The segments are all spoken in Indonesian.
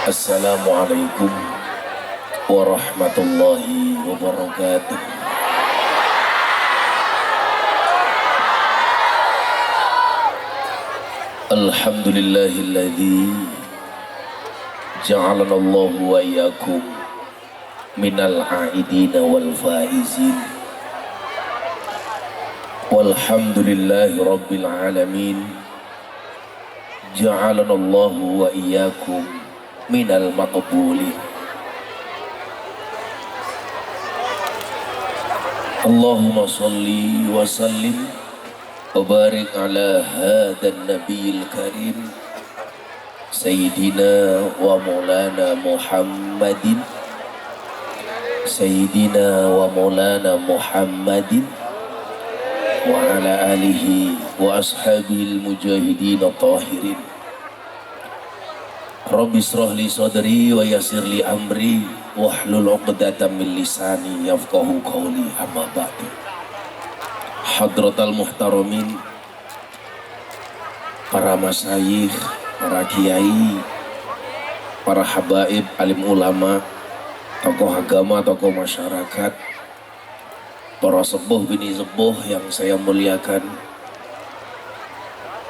Assalamualaikum warahmatullahi wabarakatuh. Alhamdulillahilladzi ja'alana Allahu wa iyyakum minal aidina wal faizin. Walhamdulillahi rabbil alamin. Ja'alana Allahu wa iyyakum minal maqbulin. Allahumma salli wa sallim wa barik ala hadan nabiyil karim Sayyidina wa maulana Muhammadin Sayyidina wa maulana Muhammadin wa ala alihi wa ashabil mujahidin tahirin. Rabbi shrah li sadri wa yassir li amri wahlul 'uqdatam min lisani yafqahu qawli. Amma ba'du. Hadratal muhtaramin, para masyayikh, para kiai, para habaib, alim ulama, tokoh agama, tokoh masyarakat, para sepuh bini sepuh yang saya muliakan,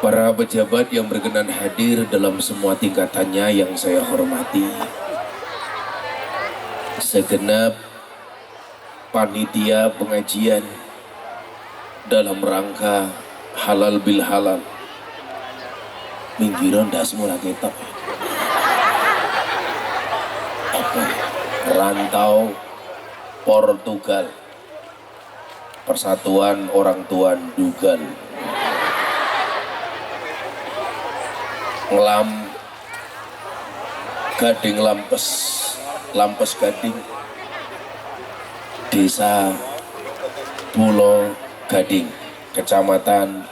para pejabat yang berkenan hadir dalam semua tingkatannya yang saya hormati, segenap panitia pengajian dalam rangka halal bil halal. Minggiran dah semula kita apa? Rantau Portugal, Persatuan Orang Tua Dugal, ngelam Gading Lampes Gading, Desa Pulau Gading, Kecamatan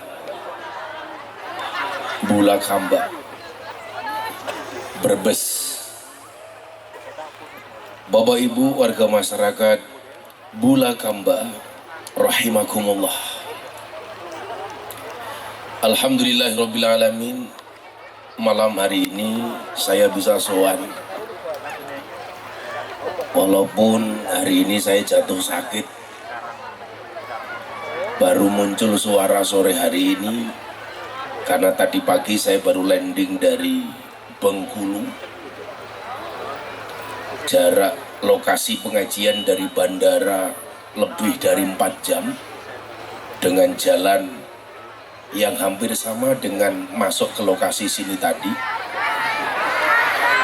Bulakamba, Brebes. Bapak Ibu warga masyarakat Bulakamba rahimakumullah. Alhamdulillahirabbil alamin. Malam hari ini saya bisa sowan, walaupun hari ini saya jatuh sakit. Baru muncul suara sore hari ini karena tadi pagi saya baru landing dari Bengkulu. Jarak lokasi pengajian dari bandara lebih dari 4 jam dengan jalan yang hampir sama dengan masuk ke lokasi sini tadi.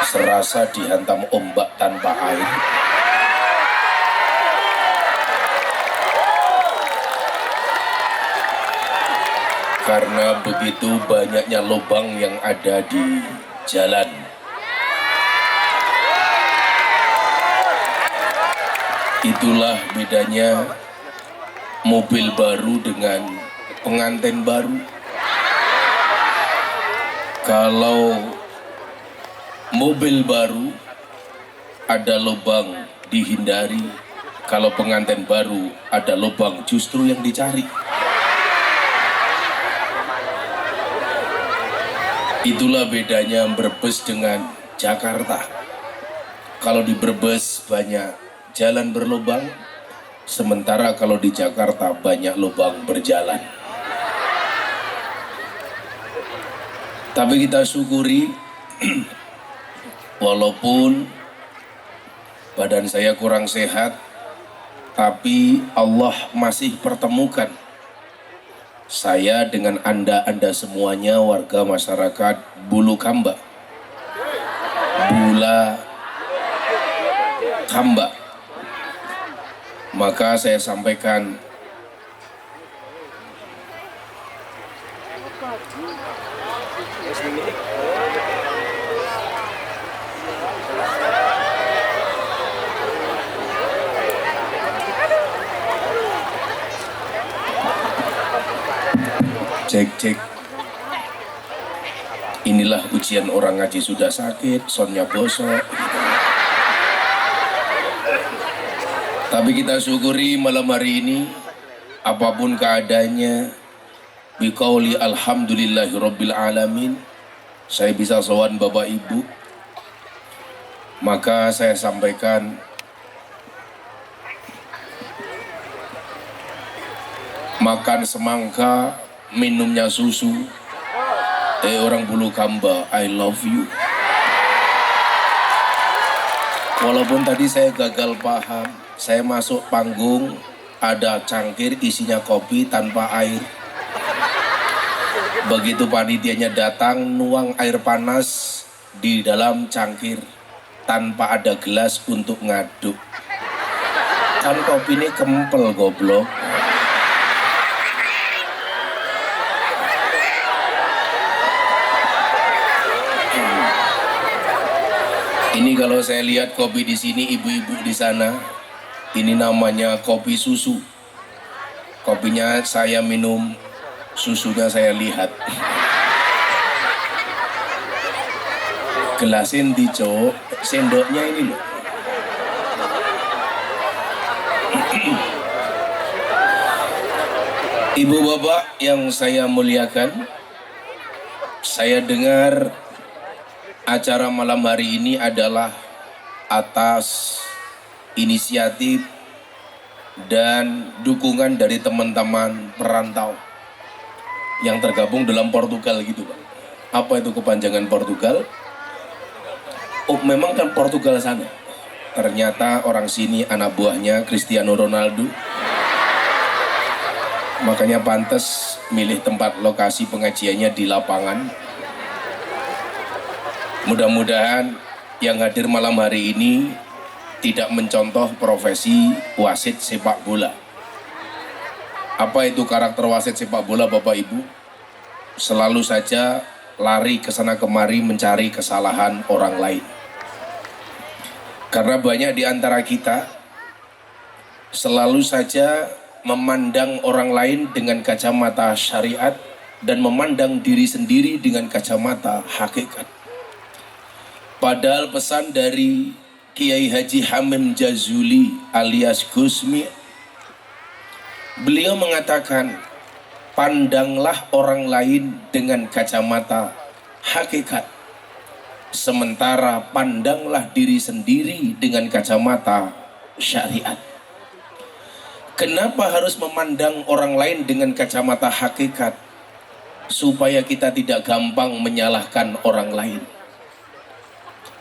Serasa dihantam ombak tanpa air. Karena begitu banyaknya lubang yang ada di jalan. Itulah bedanya mobil baru dengan pengantin baru. Kalau mobil baru ada lubang dihindari, kalau pengantin baru ada lubang justru yang dicari. Itulah bedanya Brebes dengan Jakarta. Kalau di Brebes banyak jalan berlubang, sementara kalau di Jakarta banyak lubang berjalan. Tapi kita syukuri, walaupun badan saya kurang sehat, tapi Allah masih pertemukan saya dengan anda semuanya warga masyarakat Bulakamba. Maka saya sampaikan cek. Inilah ujian orang ngaji sudah sakit, sonnya bosok. Tapi kita syukuri malam hari ini, apapun keadaannya, biqauli alhamdulillahi rabbil alamin, saya bisa sowan Bapak Ibu Maka saya sampaikan, makan semangka, minumnya susu. Orang Bulu Kamba, I love you. Walaupun tadi saya gagal paham, saya masuk panggung, ada cangkir isinya kopi tanpa air. Begitu panitianya datang, nuang air panas di dalam cangkir tanpa ada gelas untuk ngaduk. Kan kopi ini kempel goblok. Ini kalau saya lihat kopi di sini, ibu-ibu di sana, ini namanya kopi susu. Kopinya saya minum, susunya saya lihat. Gelasin dicok, sendoknya ini loh. Ibu bapak yang saya muliakan, saya dengar acara malam hari ini adalah atas inisiatif dan dukungan dari teman-teman perantau yang tergabung dalam Portugal gitu Pak. Apa itu kepanjangan Portugal? Oh memang kan Portugal sana. Ternyata orang sini anak buahnya Cristiano Ronaldo. Makanya pantas milih tempat lokasi pengajiannya di lapangan. Mudah-mudahan yang hadir malam hari ini tidak mencontoh profesi wasit sepak bola. Apa itu karakter wasit sepak bola Bapak Ibu? Selalu saja lari ke sana kemari mencari kesalahan orang lain. Karena banyak di antara kita selalu saja memandang orang lain dengan kacamata syariat dan memandang diri sendiri dengan kacamata hakikat. Padahal pesan dari Kiai Haji Hamim Jazuli alias Gusmi, beliau mengatakan, pandanglah orang lain dengan kacamata hakikat, sementara pandanglah diri sendiri dengan kacamata syariat. Kenapa harus memandang orang lain dengan kacamata hakikat? Supaya kita tidak gampang menyalahkan orang lain,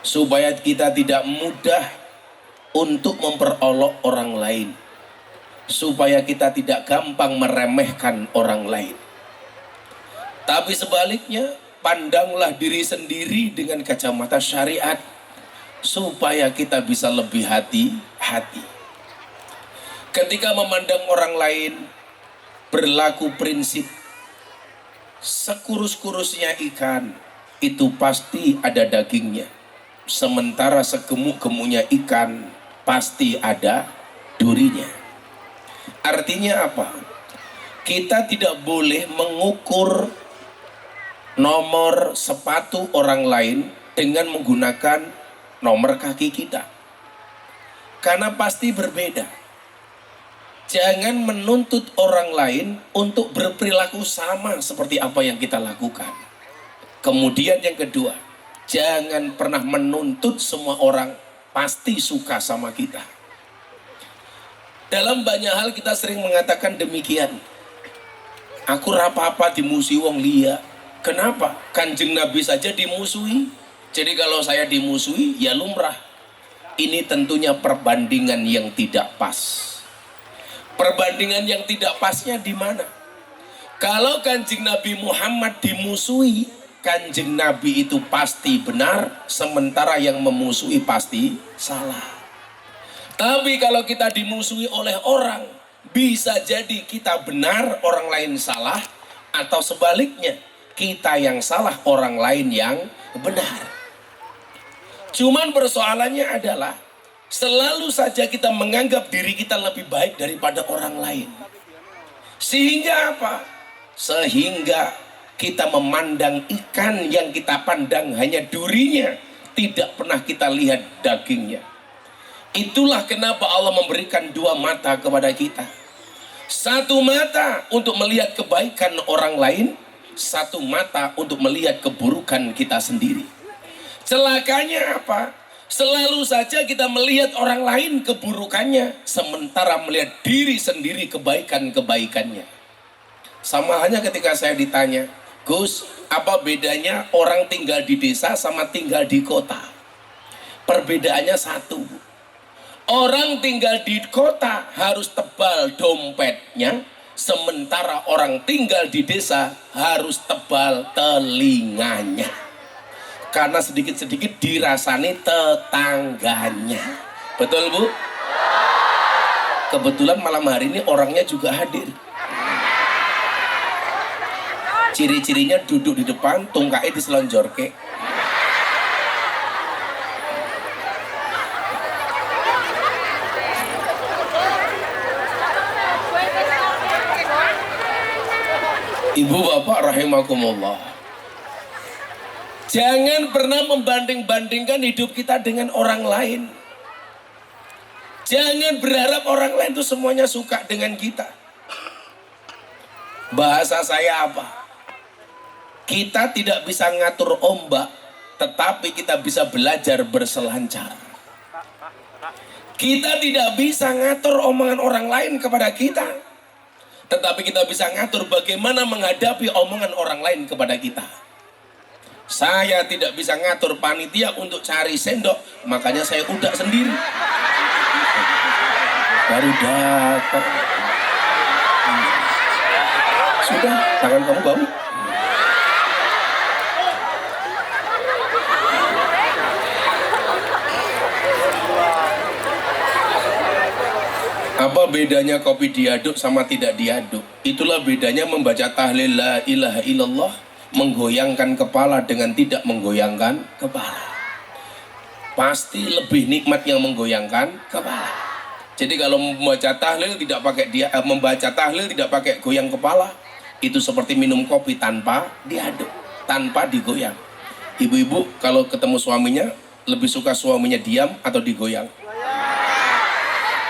supaya kita tidak mudah untuk memperolok orang lain, supaya kita tidak gampang meremehkan orang lain. Tapi sebaliknya, pandanglah diri sendiri dengan kacamata syariat, supaya kita bisa lebih hati-hati. Ketika memandang orang lain, berlaku prinsip sekurus-kurusnya ikan itu pasti ada dagingnya, sementara segemuk-gemuknya ikan pasti ada durinya. Artinya apa? Kita tidak boleh mengukur nomor sepatu orang lain dengan menggunakan nomor kaki kita, karena pasti berbeda. Jangan menuntut orang lain untuk berperilaku sama seperti apa yang kita lakukan. Kemudian yang kedua, jangan pernah menuntut semua orang pasti suka sama kita. Dalam banyak hal kita sering mengatakan demikian. Aku apa-apa dimusuhi wong liya. Kenapa? Kanjeng Nabi saja dimusuhi. Jadi kalau saya dimusuhi ya lumrah. Ini tentunya perbandingan yang tidak pas. Perbandingan yang tidak pasnya di mana? Kalau Kanjeng Nabi Muhammad dimusuhi, Kanjeng Nabi itu pasti benar, sementara yang memusuhi pasti salah. Tapi kalau kita dimusuhi oleh orang, bisa jadi kita benar, orang lain salah, atau sebaliknya, kita yang salah, orang lain yang benar. Cuman persoalannya adalah selalu saja kita menganggap diri kita lebih baik daripada orang lain. Sehingga apa? Sehingga kita memandang ikan yang kita pandang hanya durinya, tidak pernah kita lihat dagingnya. Itulah kenapa Allah memberikan dua mata kepada kita. Satu mata untuk melihat kebaikan orang lain, satu mata untuk melihat keburukan kita sendiri. Celakanya apa? Selalu saja kita melihat orang lain keburukannya, sementara melihat diri sendiri kebaikan-kebaikannya. Sama halnya ketika saya ditanya, Gus, apa bedanya orang tinggal di desa sama tinggal di kota? Perbedaannya satu. Orang tinggal di kota harus tebal dompetnya, sementara orang tinggal di desa harus tebal telinganya. Karena sedikit-sedikit dirasani tetangganya. Betul Bu? Kebetulan malam hari ini orangnya juga hadir. Ciri-cirinya duduk di depan, tungkai diselonjorke. Ibu bapak rahimakumullah. Jangan pernah membanding-bandingkan hidup kita dengan orang lain. Jangan berharap orang lain itu semuanya suka dengan kita. Bahasa saya apa? Kita tidak bisa ngatur ombak, tetapi kita bisa belajar berselancar. Kita tidak bisa ngatur omongan orang lain kepada kita, tetapi kita bisa ngatur bagaimana menghadapi omongan orang lain kepada kita. Saya tidak bisa ngatur panitia untuk cari sendok, makanya saya udah sendiri. Baru datang. Sudah, tangan kamu bau. Apa bedanya kopi diaduk sama tidak diaduk? Itulah bedanya membaca tahlil la ilaha illallah, menggoyangkan kepala dengan tidak menggoyangkan kepala. Pasti lebih nikmat yang menggoyangkan kepala. Jadi kalau membaca tahlil tidak pakai goyang kepala, itu seperti minum kopi tanpa diaduk, tanpa digoyang. Ibu-ibu kalau ketemu suaminya lebih suka suaminya diam atau digoyang?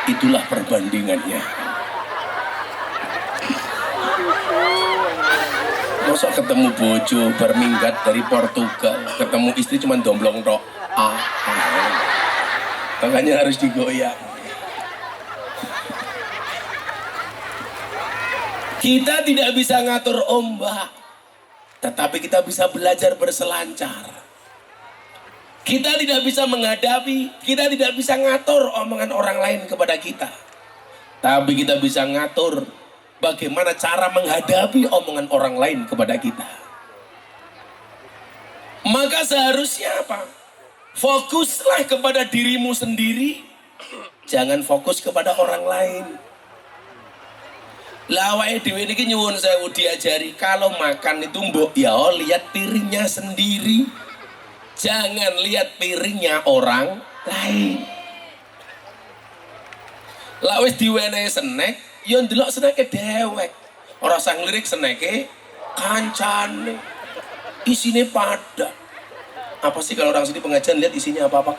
Itulah perbandingannya. Masa ketemu bojo berminggat dari Portugal, ketemu istri cuma domblong tok. Makanya harus digoyang. Kita tidak bisa ngatur ombak, tetapi kita bisa belajar berselancar. Kita tidak bisa menghadapi, kita tidak bisa ngatur omongan orang lain kepada kita, tapi kita bisa ngatur bagaimana cara menghadapi omongan orang lain kepada kita. Maka seharusnya apa? Fokuslah kepada dirimu sendiri, jangan fokus kepada orang lain. Lawai dewe niki nyuwun sewu diajari, kalau makan itu mbok ya lihat piringnya sendiri, jangan lihat piringnya orang lain. Lah wis diwenehi snack, ya ndelok sneke dewek. Ora usah ngelirik sneke kancane. Isine pada. Apa sih kalau orang sini pengajian lihat isinya apa-apa?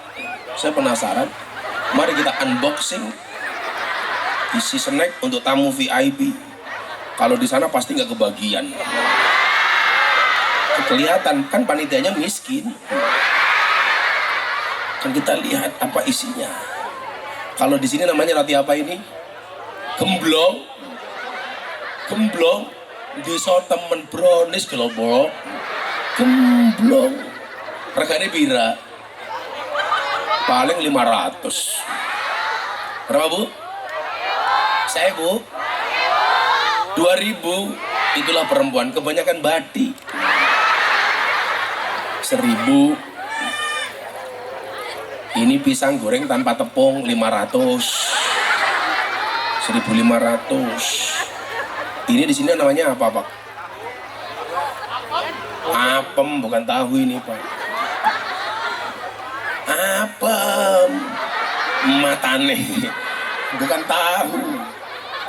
Saya penasaran. Mari kita unboxing isi snack untuk tamu VIP. Kalau di sana pasti nggak kebagian. Kelihatan kan panitianya miskin. Kan kita lihat apa isinya. Kalau di sini namanya roti apa ini? Gemblong. Gemblong. Desa temen brownies gelobok. Gemblong. Regane pira? Paling 500. Berapa Bu? Saya Bu? 2000. Itulah perempuan, kebanyakan batik. 1000. Ini pisang goreng tanpa tepung 500. 1500. Ini di sini namanya apa Pak? Apem, bukan tahu ini Pak. Apem. Matane. Bukan tahu.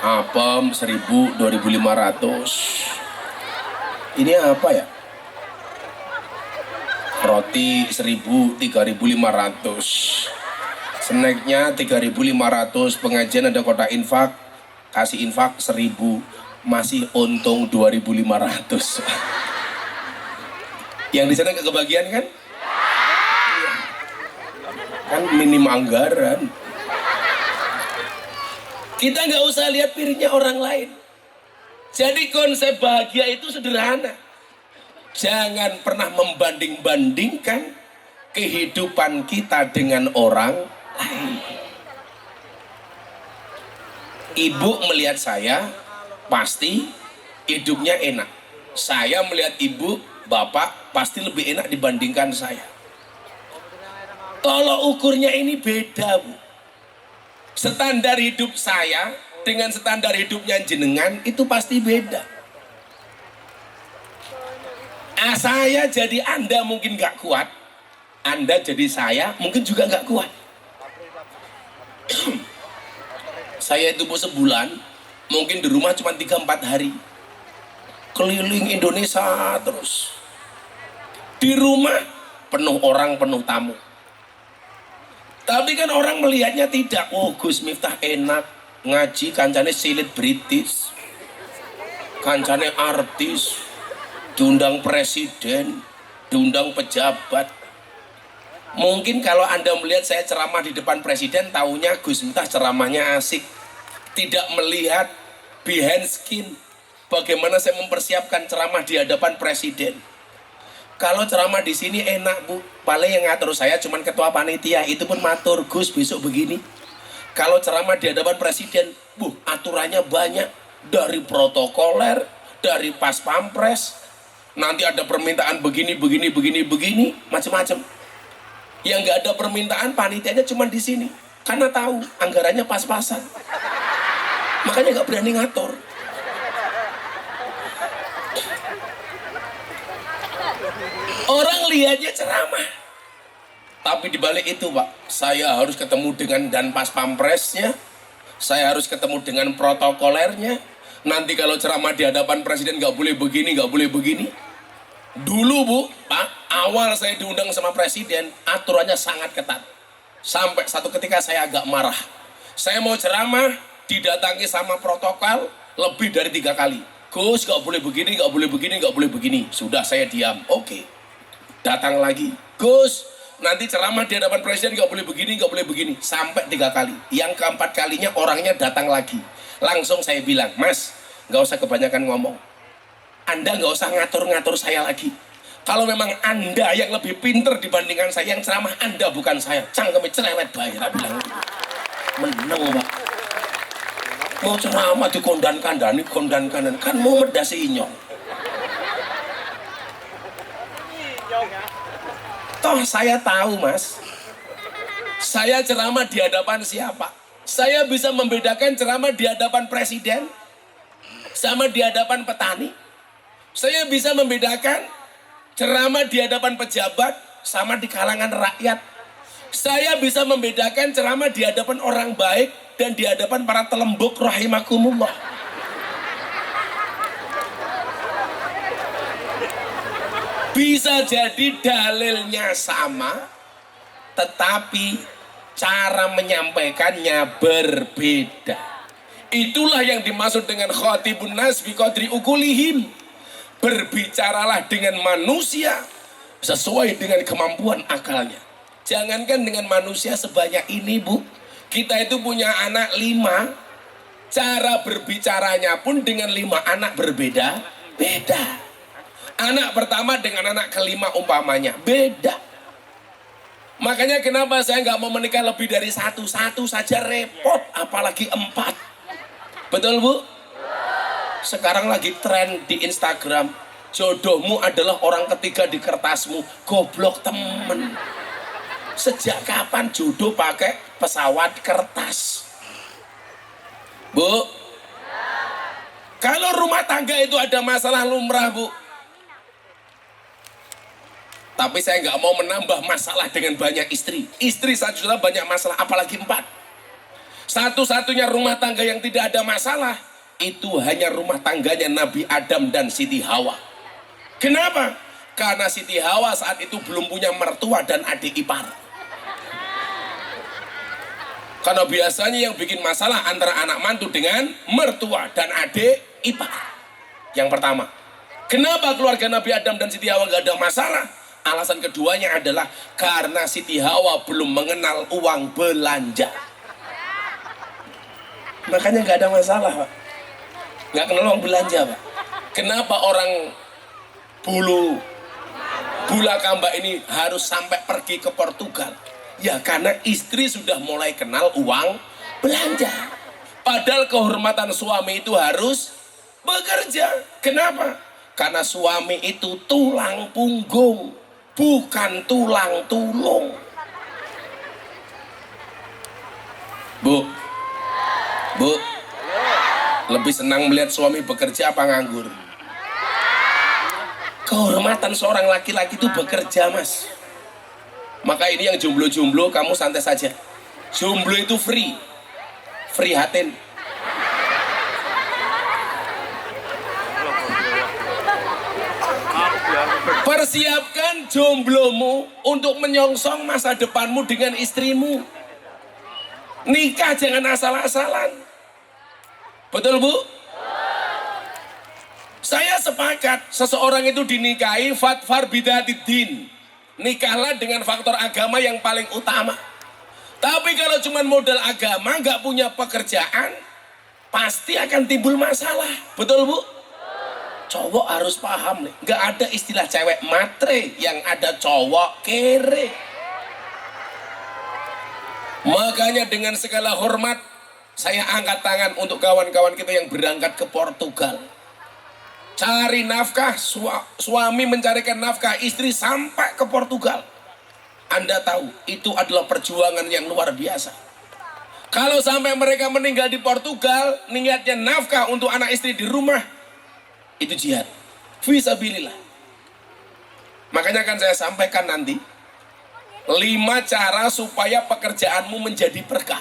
Apem 1000, 2500. Ini apa ya? Roti 1000, 3500. Snacknya 3500. Pengajian ada kotak infak, kasih infak 1000, masih untung 2500. Yang di sana kebagian kan? Kan minim anggaran. Kita nggak usah lihat piringnya orang lain. Jadi konsep bahagia itu sederhana. Jangan pernah membanding-bandingkan kehidupan kita dengan orang lain. Ibu melihat saya, pasti hidupnya enak. Saya melihat ibu, bapak, pasti lebih enak dibandingkan saya. Kalau ukurnya ini beda, Bu. Standar hidup saya dengan standar hidupnya jenengan itu pasti beda. Saya jadi Anda mungkin gak kuat, Anda jadi saya mungkin juga gak kuat. Saya itu Bu sebulan mungkin di rumah cuma 3-4 hari, keliling Indonesia terus. Di rumah penuh orang, penuh tamu. Tapi kan orang melihatnya tidak. Oh, Gus Miftah enak ngaji, kancane selebritis, kancane artis, diundang presiden, diundang pejabat. Mungkin kalau Anda melihat saya ceramah di depan presiden, taunya Gus Miftah ceramahnya asik, tidak melihat behind skin, bagaimana saya mempersiapkan ceramah di hadapan presiden. Kalau ceramah di sini enak, Bu, paling yang ngatur saya cuman ketua panitia, itu pun matur, Gus besok begini. Kalau ceramah di hadapan presiden, Bu, aturannya banyak, dari protokoler, dari pas pampres, nanti ada permintaan begini, macam-macam. Yang nggak ada permintaan, panitianya cuma di sini, karena tahu anggarannya pas-pasan, makanya nggak berani ngatur. Orang lihatnya ceramah, tapi dibalik itu, Pak, saya harus ketemu dengan dan pas pampresnya, saya harus ketemu dengan protokolernya. Nanti kalau ceramah di hadapan presiden nggak boleh begini, nggak boleh begini. Dulu, Bu, Pak, awal saya diundang sama presiden, aturannya sangat ketat. Sampai satu ketika saya agak marah. Saya mau ceramah, didatangi sama protokol lebih dari 3 kali. Gus, nggak boleh begini, nggak boleh begini, nggak boleh begini. Sudah, saya diam. Oke. Datang lagi, Gus, nanti ceramah di hadapan presiden nggak boleh begini, nggak boleh begini. Sampai 3 kali. Yang keempat kalinya orangnya datang lagi. Langsung saya bilang, Mas, nggak usah kebanyakan ngomong. Anda nggak usah ngatur-ngatur saya lagi. Kalau memang Anda yang lebih pinter dibandingkan saya, yang ceramah Anda bukan saya. Cangkeme cerewet bae, tak bilang. Meneng, Pak. Mau ceramah di kondan kandani, kan mau medasi inyong. Toh saya tahu, Mas, saya ceramah di hadapan siapa? Saya bisa membedakan ceramah di hadapan presiden sama di hadapan petani. Saya bisa membedakan ceramah di hadapan pejabat sama di kalangan rakyat. Saya bisa membedakan ceramah di hadapan orang baik dan di hadapan para telembuk rahimakumullah. Bisa jadi dalilnya sama, tetapi cara menyampaikannya berbeda. Itulah yang dimaksud dengan khatibun nas bi qadri ukulihim. Berbicaralah dengan manusia sesuai dengan kemampuan akalnya. Jangankan dengan manusia sebanyak ini, Bu. Kita itu punya anak 5. Cara berbicaranya pun dengan 5 anak berbeda-beda. Anak pertama dengan anak kelima umpamanya beda. Makanya kenapa saya nggak mau menikah lebih dari 1 saja repot, apalagi 4. Betul, Bu? Sekarang lagi tren di Instagram, jodohmu adalah orang ketiga di kertasmu. Goblok temen. Sejak kapan jodoh pakai pesawat kertas? Bu, kalau rumah tangga itu ada masalah lumrah, Bu. Tapi saya nggak mau menambah masalah dengan banyak istri. Istri saja sudah banyak masalah, apalagi 4. Satu-satunya rumah tangga yang tidak ada masalah, itu hanya rumah tangganya Nabi Adam dan Siti Hawa. Kenapa? Karena Siti Hawa saat itu belum punya mertua dan adik ipar. Karena biasanya yang bikin masalah antara anak mantu dengan mertua dan adik ipar. Yang pertama. Kenapa keluarga Nabi Adam dan Siti Hawa nggak ada masalah? Alasan keduanya adalah karena Siti Hawa belum mengenal uang belanja. Makanya nggak ada masalah, Pak. Nggak kenal uang belanja, Pak. Kenapa orang Bulakamba ini harus sampai pergi ke Portugal? Ya karena istri sudah mulai kenal uang belanja. Padahal kehormatan suami itu harus bekerja. Kenapa? Karena suami itu tulang punggung, bukan tulang tulung. Bu, lebih senang melihat suami bekerja apa nganggur? Kehormatan seorang laki-laki itu bekerja, Mas. Maka ini yang jomblo-jomblo, kamu santai saja. Jomblo itu free hatin. Persiapkan jomblomu untuk menyongsong masa depanmu dengan istrimu. Nikah jangan asal-asalan. Betul, Bu? Saya sepakat, seseorang itu dinikahi fatfar bidatidin. Nikahlah dengan faktor agama yang paling utama. Tapi kalau cuma modal agama, nggak punya pekerjaan, pasti akan timbul masalah. Betul, Bu? Cowok harus paham nih, nggak ada istilah cewek matre, yang ada cowok kere. Makanya dengan segala hormat, saya angkat tangan untuk kawan-kawan kita yang berangkat ke Portugal. Cari nafkah, suami mencarikan nafkah istri sampai ke Portugal. Anda tahu, itu adalah perjuangan yang luar biasa. Kalau sampai mereka meninggal di Portugal, niatnya nafkah untuk anak istri di rumah, itu jihad. Fisabilillah. Makanya akan saya sampaikan nanti 5 cara supaya pekerjaanmu menjadi berkah.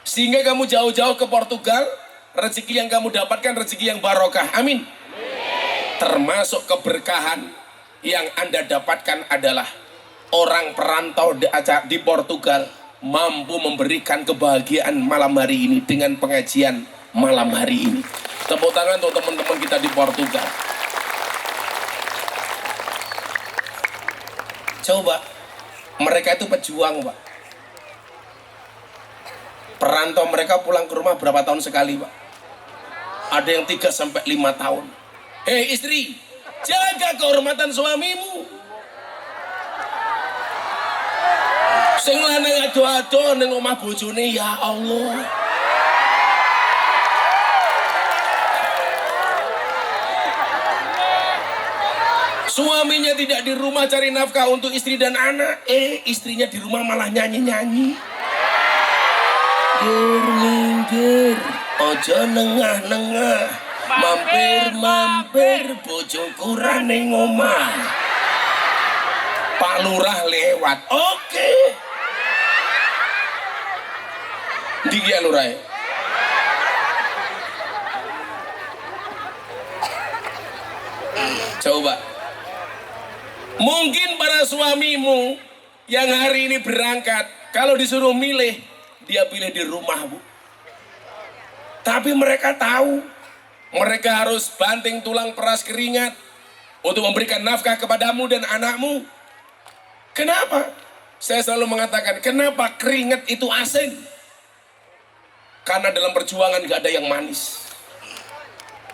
Sehingga kamu jauh-jauh ke Portugal, rezeki yang kamu dapatkan rezeki yang barokah. Amin. Termasuk keberkahan yang Anda dapatkan adalah orang perantau di Portugal mampu memberikan kebahagiaan malam hari ini dengan pengajian malam hari ini. Tepuk tangan untuk teman-teman kita di Portugal. Coba, mereka itu pejuang, Pak. Perantau mereka pulang ke rumah berapa tahun sekali, Pak? Ada yang 3-5 tahun. Hei istri, jaga kehormatan suamimu. Sing lanang ado-ado ning omah bojone, ya Allah. Suaminya tidak di rumah cari nafkah untuk istri dan anak. Istrinya di rumah malah nyanyi-nyanyi. Minggir, ojo nengah-nengah, mampir-mampir, bojoku rane ngomah. Pak Lurah lewat, oke. Diki ya Lurah. Coba. Mungkin para suamimu yang hari ini berangkat, kalau disuruh milih, dia pilih di rumah, Bu. Tapi mereka tahu, mereka harus banting tulang peras keringat untuk memberikan nafkah kepadamu dan anakmu. Kenapa? Saya selalu mengatakan, kenapa keringat itu asin? Karena dalam perjuangan gak ada yang manis.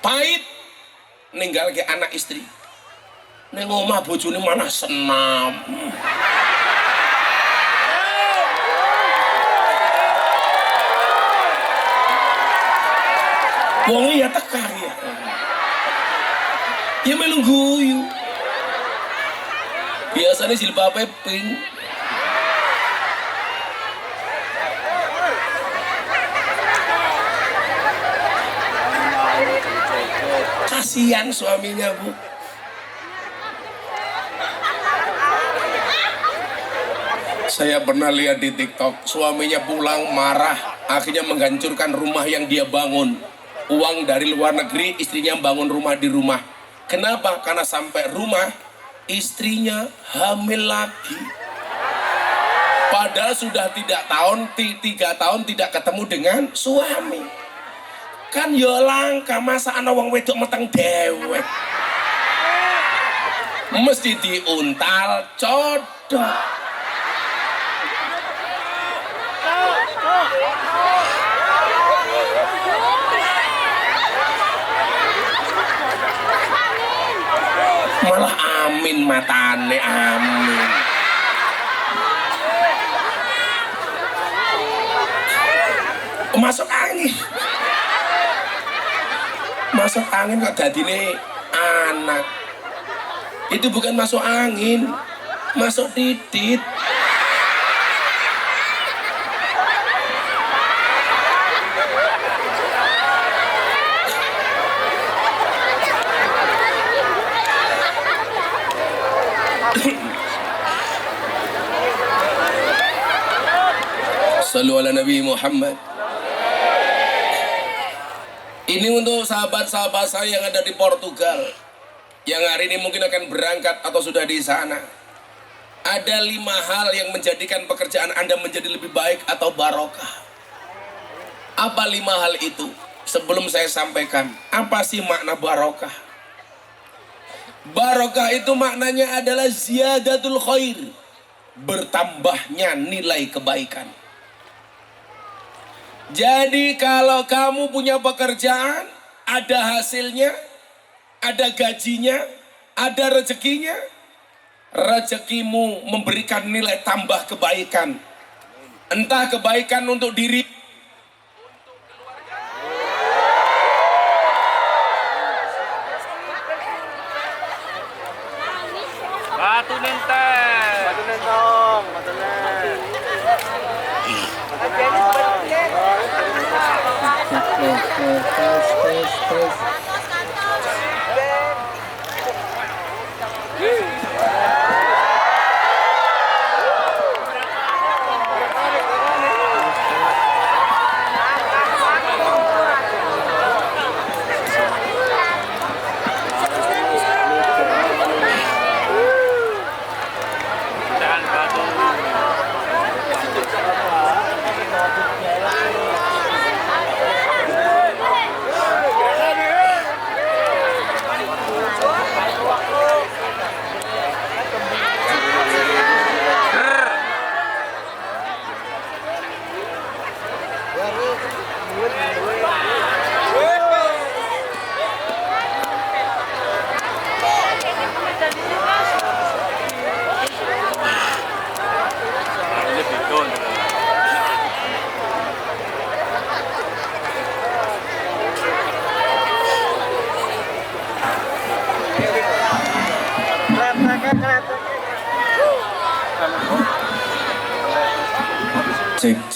Pahit, ninggal ke anak istri. Neng omah bojone mana senam. Wong ya tekar ya. Ya melu guyu. Biasanya jilbabe pink. Kasihan suaminya, Bu. Saya pernah lihat di TikTok, suaminya pulang marah, akhirnya menghancurkan rumah yang dia bangun. Uang dari luar negeri, istrinya bangun rumah di rumah. Kenapa? Karena sampai rumah, istrinya hamil lagi. Padahal sudah 3 tahun tidak ketemu dengan suami. Kan ya langka, masa ana wong wedok meteng dewek. mesti diuntal codot. Malah amin matane amin. Masuk angin. Masuk angin kok dadine anak. Itu bukan masuk angin, masuk titit. Sallu ala Nabi Muhammad. Ini untuk sahabat-sahabat saya yang ada di Portugal, yang hari ini mungkin akan berangkat atau sudah di sana. Ada 5 hal yang menjadikan pekerjaan Anda menjadi lebih baik atau barokah. Apa 5 hal itu? Sebelum saya sampaikan, apa sih makna barokah? Barokah itu maknanya adalah ziyadatul khair, bertambahnya nilai kebaikan. Jadi kalau kamu punya pekerjaan, ada hasilnya, ada gajinya, ada rezekinya, rezekimu memberikan nilai tambah kebaikan. Entah kebaikan untuk diri, Batu nenteng. Batu nentong. Batu nentong.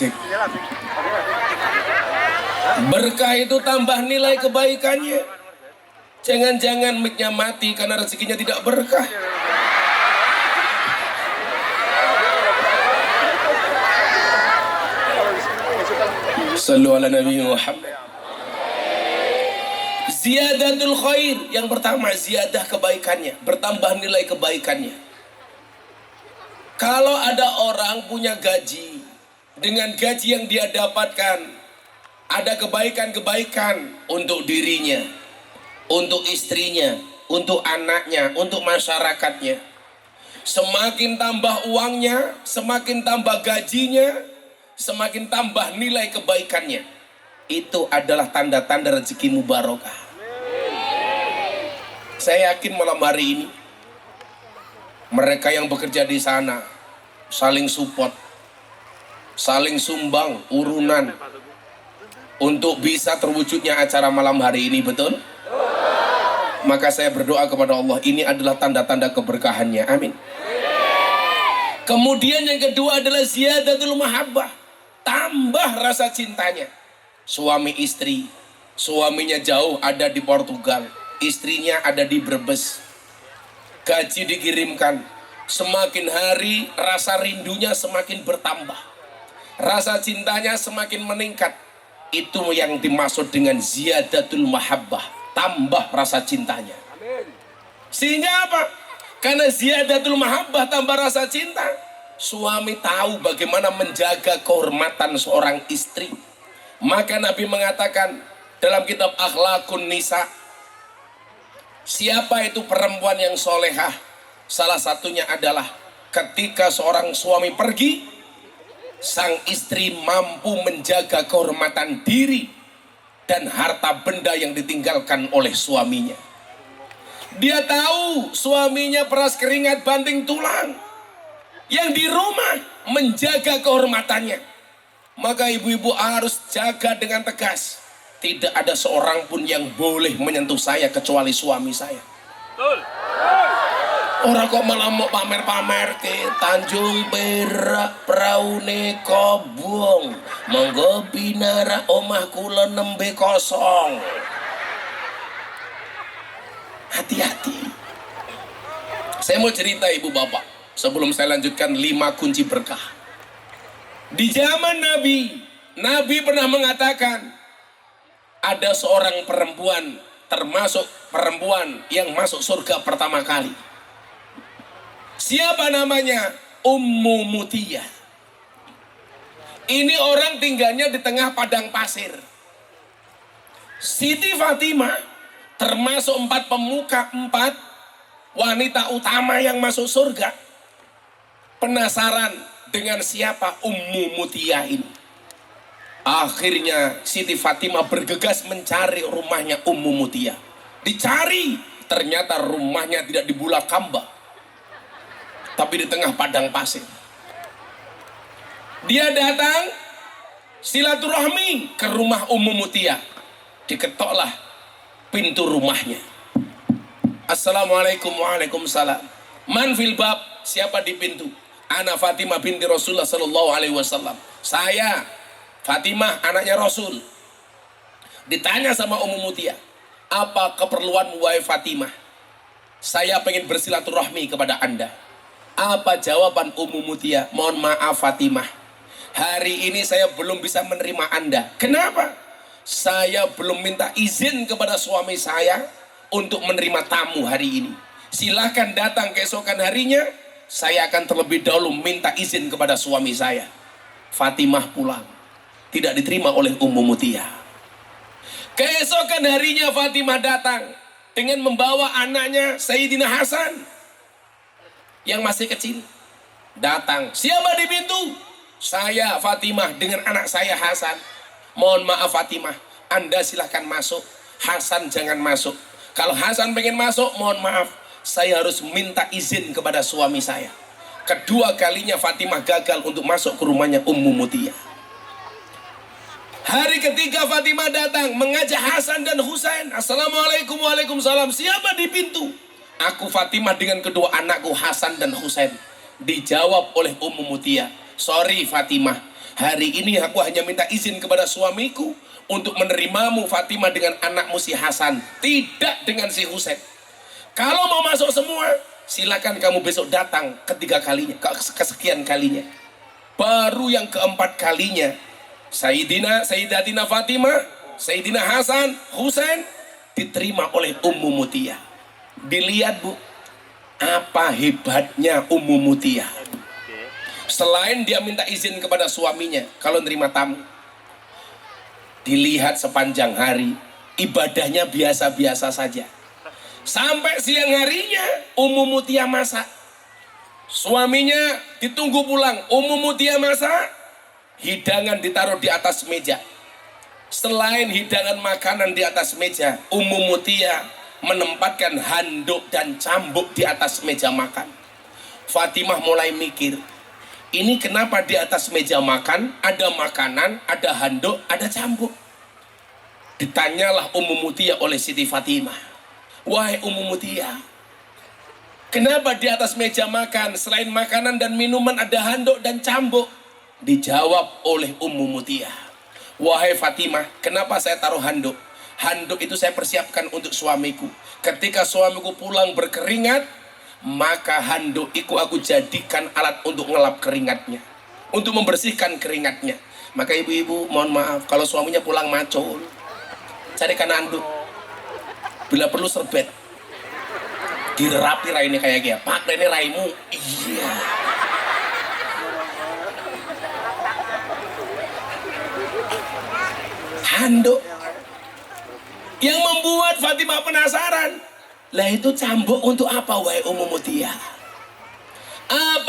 cek. Berkah itu tambah nilai kebaikannya. Jangan-jangan mic-nya mati karena rezekinya tidak berkah. Sallu ala Nabi Muhammad. Ziyadatul khair, yang pertama ziyadah kebaikannya, bertambah nilai kebaikannya. Kalau ada orang punya gaji, dengan gaji yang dia dapatkan ada kebaikan-kebaikan untuk dirinya, untuk istrinya, untuk anaknya, untuk masyarakatnya. Semakin tambah uangnya, semakin tambah gajinya, semakin tambah nilai kebaikannya. Itu adalah tanda-tanda rezekimu barokah. Saya yakin malam hari ini mereka yang bekerja di sana saling support, saling sumbang urunan untuk bisa terwujudnya acara malam hari ini, betul? Maka saya berdoa kepada Allah, ini adalah tanda-tanda keberkahannya, amin. Kemudian yang kedua adalah ziyadatul mahabbah, tambah rasa cintanya. Suami istri, suaminya jauh ada di Portugal, istrinya ada di Brebes, gaji dikirimkan, semakin hari rasa rindunya semakin bertambah, rasa cintanya semakin meningkat. Itu yang dimaksud dengan ziyadatul mahabbah, tambah rasa cintanya. Sehingga apa? Karena ziyadatul mahabbah, tambah rasa cinta, suami tahu bagaimana menjaga kehormatan seorang istri. Maka Nabi mengatakan dalam kitab Akhlakun Nisa, siapa itu perempuan yang solehah, Salah satunya adalah ketika seorang suami pergi, sang istri mampu menjaga kehormatan diri dan harta benda yang ditinggalkan oleh suaminya. Dia tahu suaminya peras keringat banting tulang, yang di rumah menjaga kehormatannya. Maka ibu-ibu harus jaga dengan tegas. Tidak ada seorang pun yang boleh menyentuh saya kecuali suami saya. Betul. Orang kok malah mau pamer-pamer ke Tanjung Perak praune kobong monggo binara omah kula nembe kosong. Hati-hati. Saya mau cerita ibu bapak sebelum saya lanjutkan 5 kunci berkah. Di zaman Nabi pernah mengatakan ada seorang perempuan, termasuk perempuan yang masuk surga pertama kali. Siapa namanya? Ummu Mutiyah. Ini orang tinggalnya di tengah padang pasir. Siti Fatimah termasuk 4 pemuka, 4 wanita utama yang masuk surga. Penasaran dengan siapa Ummu Mutiyah ini. Akhirnya Siti Fatimah bergegas mencari rumahnya Ummu Mutiyah. Dicari, ternyata rumahnya tidak di Bulakamba, tapi di tengah padang pasir. Dia datang silaturahmi ke rumah Ummu Mutiyah. Diketoklah pintu rumahnya. Assalamualaikum, waalaikumsalam. Man fil bab, siapa di pintu? Ana Fatimah binti Rasulullah sallallahu alaihi wasallam. Saya Fatimah, anaknya Rasul. Ditanya sama Ummu Mutiyah, apa keperluanmu wahai Fatimah? Saya pengen bersilaturahmi kepada Anda. Apa jawaban Ummu Mutiyah? Mohon maaf Fatimah, hari ini saya belum bisa menerima Anda. Kenapa? Saya belum minta izin kepada suami saya untuk menerima tamu hari ini. Silahkan datang keesokan harinya, saya akan terlebih dahulu minta izin kepada suami saya. Fatimah pulang, tidak diterima oleh Ummu Mutiyah. Keesokan harinya Fatimah datang dengan membawa anaknya Sayyidina Hasan yang masih kecil. Datang, siapa di pintu? Saya Fatimah dengan anak saya Hasan. Mohon maaf Fatimah, Anda silahkan masuk, Hasan jangan masuk. Kalau Hasan pengen masuk, mohon maaf, saya harus minta izin kepada suami saya. Kedua kalinya Fatimah gagal untuk masuk ke rumahnya Ummu Mutiyah. Hari ketiga Fatimah datang mengajak Hasan dan Husain. Assalamualaikum, waalaikumsalam. Siapa di pintu? Aku Fatimah dengan kedua anakku Hasan dan Husain. Dijawab oleh Ummu Mutiyah, sorry Fatimah, hari ini aku hanya minta izin kepada suamiku untuk menerimamu Fatimah dengan anakmu si Hasan, tidak dengan si Husain. Kalau mau masuk semua, silakan kamu besok datang ketiga kalinya, kesekian kalinya. Baru yang keempat kalinya, Sayyidatina Fatimah, Sayyidina Hasan, Husain diterima oleh Ummu Mutiyah. Dilihat bu, apa hebatnya Ummu Mutiyah. Selain dia minta izin kepada suaminya kalau nerima tamu, dilihat sepanjang hari ibadahnya biasa-biasa saja. Sampai siang harinya Ummu Mutiyah masak, suaminya ditunggu pulang. Ummu Mutiyah masak, hidangan ditaruh di atas meja. Selain hidangan makanan di atas meja, Ummu Mutiyah menempatkan handuk dan cambuk di atas meja makan. Fatimah mulai mikir, ini kenapa di atas meja makan ada makanan, ada handuk, ada cambuk? Ditanyalah Ummu Mutiyah oleh Siti Fatimah, wahai Ummu Mutiyah, kenapa di atas meja makan selain makanan dan minuman ada handuk dan cambuk? Dijawab oleh Ummu Mutiyah, wahai Fatimah, kenapa saya taruh handuk? Handuk itu saya persiapkan untuk suamiku. Ketika suamiku pulang berkeringat, maka handuk itu aku jadikan alat untuk ngelap keringatnya, untuk membersihkan keringatnya. Maka ibu-ibu mohon maaf, kalau suaminya pulang macul, carikan handuk. Bila perlu serbet, dirapi raine kayak gini. Pak, ini raimu. Iya. Handuk. Yang membuat Fatimah penasaran, lah itu cambuk untuk apa wahai Ummu Mutiyah?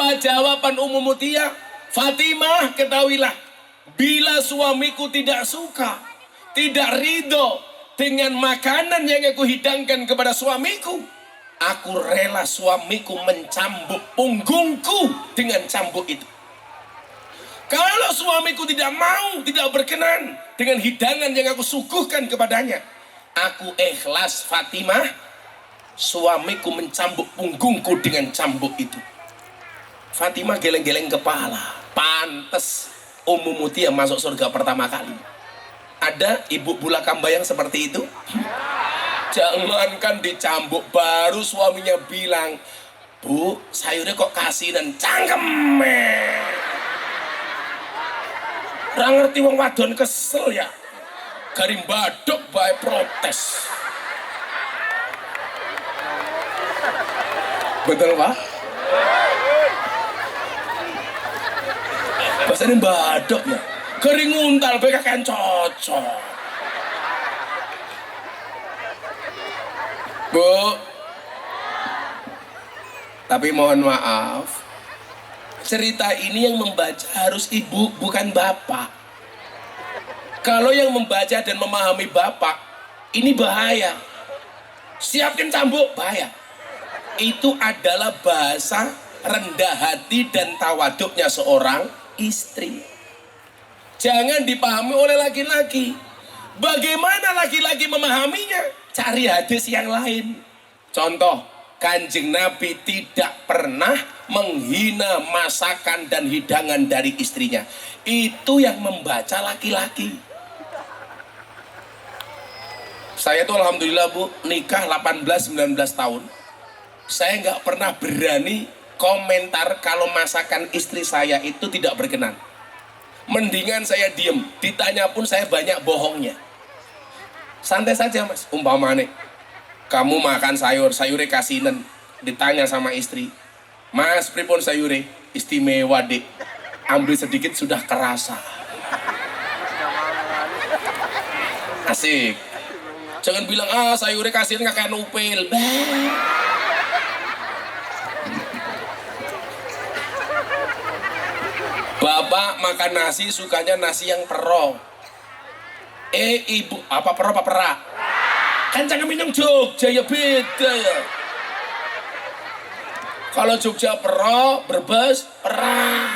Apa jawaban Ummu Mutia? Fatimah, ketahuilah, bila suamiku tidak suka, tidak ridho dengan makanan yang aku hidangkan kepada suamiku, aku rela suamiku mencambuk punggungku dengan cambuk itu. Kalau suamiku tidak mau, tidak berkenan dengan hidangan yang aku suguhkan kepadanya, aku ikhlas Fatimah, suamiku mencambuk punggungku dengan cambuk itu. Fatimah geleng-geleng kepala. Pantes Ummu Mutia masuk surga pertama kali. Ada ibu bula kambayang seperti itu? Jangankan dicambuk, baru suaminya bilang, "Bu, sayurnya kok kasinan, cangkem." Ora ngerti wong wadon kesel ya. Garing badok bae protes. Betul, Pak? Bahasanya badok ya. Garing nguntal bae kakean cocok. Bu, tapi mohon maaf, cerita ini yang membaca harus ibu, bukan bapak. Kalau yang membaca dan memahami bapak, ini bahaya. Siapkan cambuk, bahaya. Itu adalah bahasa rendah hati dan tawaduknya seorang istri. Jangan dipahami oleh laki-laki. Bagaimana laki-laki memahaminya? Cari hadis yang lain. Contoh, Kanjeng Nabi tidak pernah menghina masakan dan hidangan dari istrinya. Itu yang membaca laki-laki. Saya tuh alhamdulillah Bu, nikah 18-19 tahun. Saya nggak pernah berani komentar kalau masakan istri saya itu tidak berkenan. Mendingan saya diem, ditanya pun saya banyak bohongnya. Santai saja Mas, umpamane kamu makan sayure kasinan, ditanya sama istri, "Mas, pripun sayure?" "Istimewa, Dek. Ambil sedikit sudah kerasa." Asik. Jangan bilang, sayure kasinan kakek upil. Bapak makan nasi sukanya nasi yang perok. Ibu, apa perok apa perak? Kan jangan minum Jogja ya beda ya. Kalau Jogja perok, Brebes perak.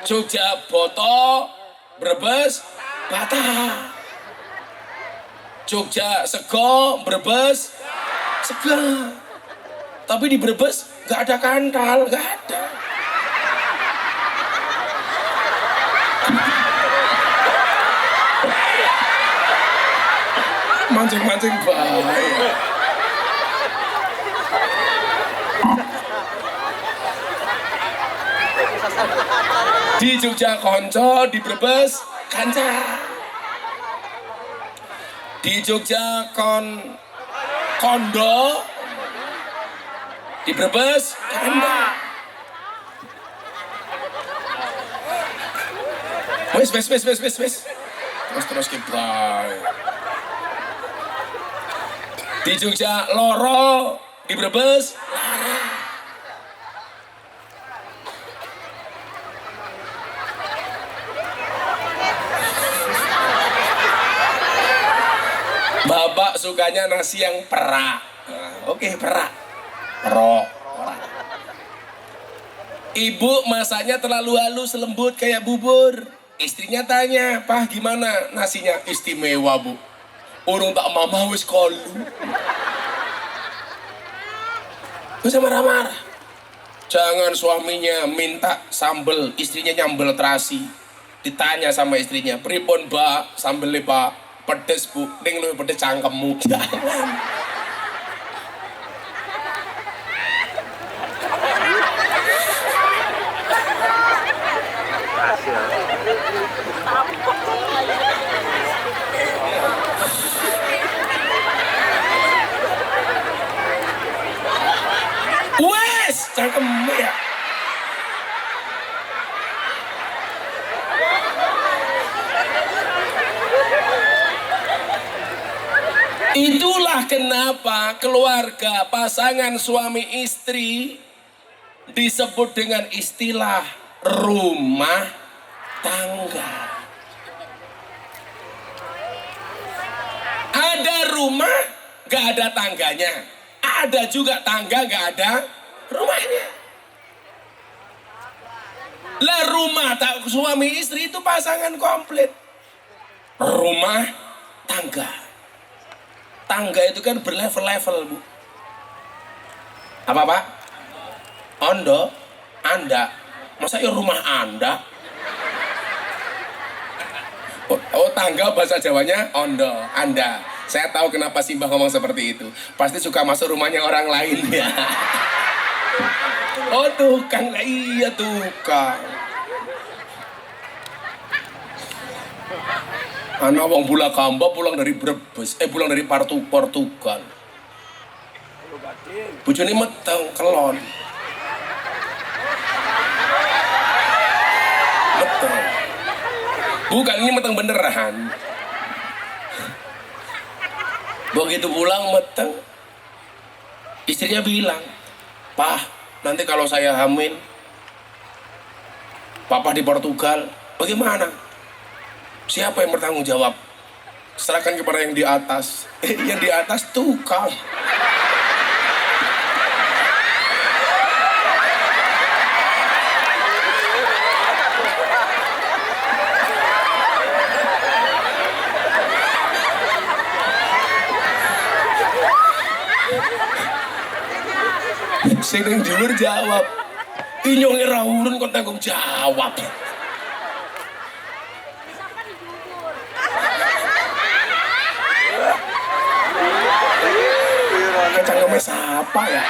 Jogja boto, Brebes batah. Jogja sego, Brebes segar. Tapi di Brebes nggak ada kantal, nggak ada. Mancing-mancing bahaya. Di Jogja konco, di Brebes kanca. Di Jogja kondo, di Brebes kanda. Wes. Terus kita. Di Jogja loro, di Brebes lara. Bapak sukanya nasi yang perak. Oke, perak. Perok. Ibu masaknya terlalu halus, lembut kayak bubur. Istrinya tanya, "Pah, gimana nasinya?" "Istimewa, Bu. Urung tak mama wis kolu." Bisa marah-marah. Jangan suaminya minta sambel, istrinya nyambel terasi. Ditanya sama istrinya, "Pripun, Mbak? Sambelnya, Pak?" "Pedes, Bu." "Ning luwih pedes cangkemmu." Jangan. Wes, cangkemmu ya. Itulah kenapa keluarga pasangan suami istri disebut dengan istilah rumah tangga. Ada rumah gak ada tangganya, ada juga tangga gak ada rumahnya. Lah rumah suami istri itu pasangan komplit. Rumah tangga. Tangga itu kan berlevel-level, Bu. Apa Pak? Ondo, Anda. Masa ya rumah Anda? Oh, tangga bahasa Jawanya ondo, Anda. Saya tahu kenapa Simbah ngomong seperti itu. Pasti suka masuk rumahnya orang lain ya. Oh tukang, lah iya tukang. Anak wong Bula Kamba pulang dari Brebes, pulang dari Portugal. Bojone meteng kelon. Meteng. Bukan, ini meteng beneran. Begitu pulang meteng, istrinya bilang, "Pah, nanti kalau saya hamil, Papa di Portugal, bagaimana? Siapa yang bertanggung jawab? Serahkan kepada yang di atas." Yang di atas tukang. Sing ning dhuwur jawab, "Inyonge ra urun kon tanggung jawab." Cangkeme siapa ya?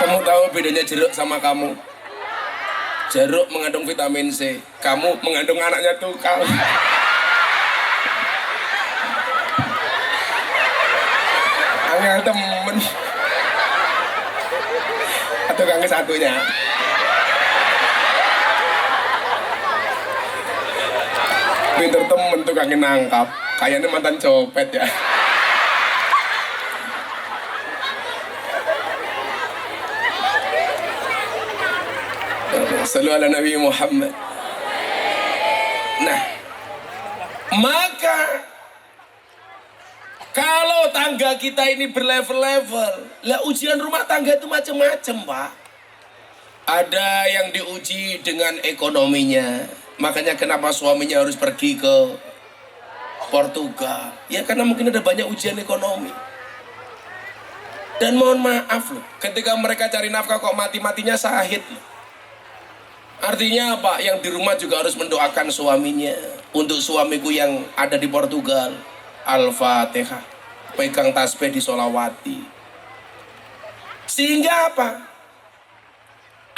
Kamu tahu bedanya jeruk sama kamu? Jeruk mengandung vitamin C, kamu mengandung anaknya tukang. Angel temen. Atau kang satunya. Pinter temen tukang nangkap. Kayaknya mantan copet ya. Sallu ala Nabi Muhammad. Nah, maka kalau tangga kita ini berlevel-level, lah ujian rumah tangga itu macam-macam, Pak. Ada yang diuji dengan ekonominya. Makanya kenapa suaminya harus pergi ke Portugal? Ya karena mungkin ada banyak ujian ekonomi. Dan mohon maaf loh, ketika mereka cari nafkah kok mati-matinya sahid. Artinya apa? Yang di rumah juga harus mendoakan suaminya. Untuk suamiku yang ada di Portugal, Al-Fatihah, pegang tasbih di Solawati. Sehingga apa?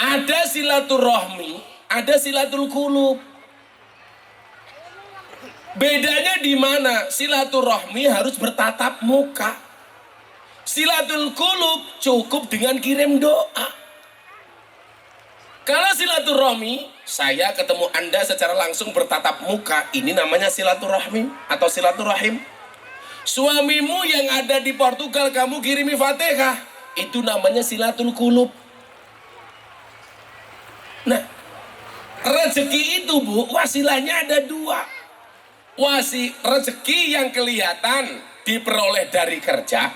Ada silaturahmi, ada silatul qulub. Bedanya di mana? Silaturahmi harus bertatap muka. Silatul qulub cukup dengan kirim doa. Kalau silaturahmi, saya ketemu Anda secara langsung bertatap muka, ini namanya silaturahmi atau silaturahim. Suamimu yang ada di Portugal kamu kirimi Fatihah, itu namanya silatul qulub. Nah, rezeki itu Bu, wasilahnya ada dua. Rezeki yang kelihatan diperoleh dari kerja,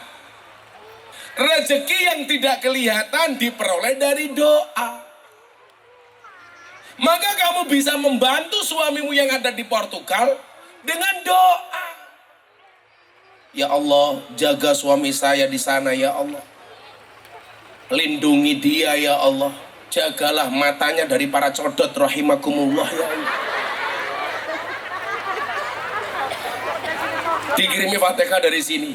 rezeki yang tidak kelihatan diperoleh dari doa. Maka kamu bisa membantu suamimu yang ada di Portugal dengan doa. Ya Allah, jaga suami saya di sana ya Allah. Lindungi dia ya Allah. Jagalah matanya dari para codot rahimakumullah ya Allah. Dikirimi Fatihah dari sini.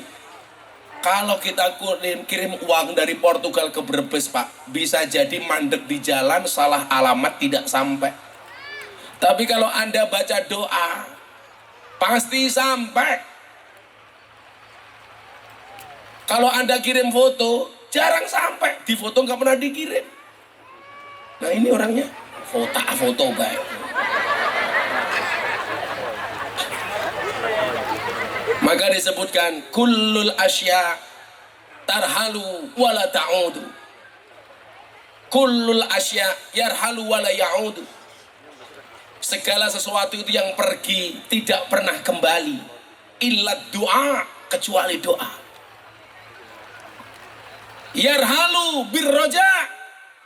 Kalau kita kirim uang dari Portugal ke Brebes, Pak, bisa jadi mandek di jalan, salah alamat, tidak sampai. Tapi kalau Anda baca doa, pasti sampai. Kalau Anda kirim foto, jarang sampai. Di foto nggak pernah dikirim. Nah ini orangnya foto baik. Maka disebutkan kullul asya tarhalu wala ta'udu. Kullul asya yarhalu wala ya'udu. Segala sesuatu itu yang pergi tidak pernah kembali. Illa doa, kecuali doa. Yarhalu birroja,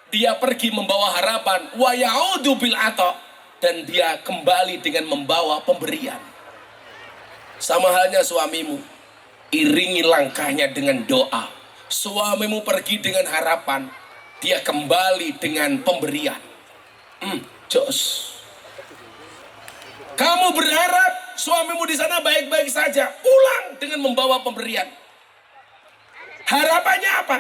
dia pergi membawa harapan. Wa ya'udu bil ata, dan dia kembali dengan membawa pemberian. Sama halnya suamimu, iringi langkahnya dengan doa. Suamimu pergi dengan harapan, dia kembali dengan pemberian. Jos. Kamu berharap suamimu di sana baik-baik saja, pulang dengan membawa pemberian. Harapannya apa?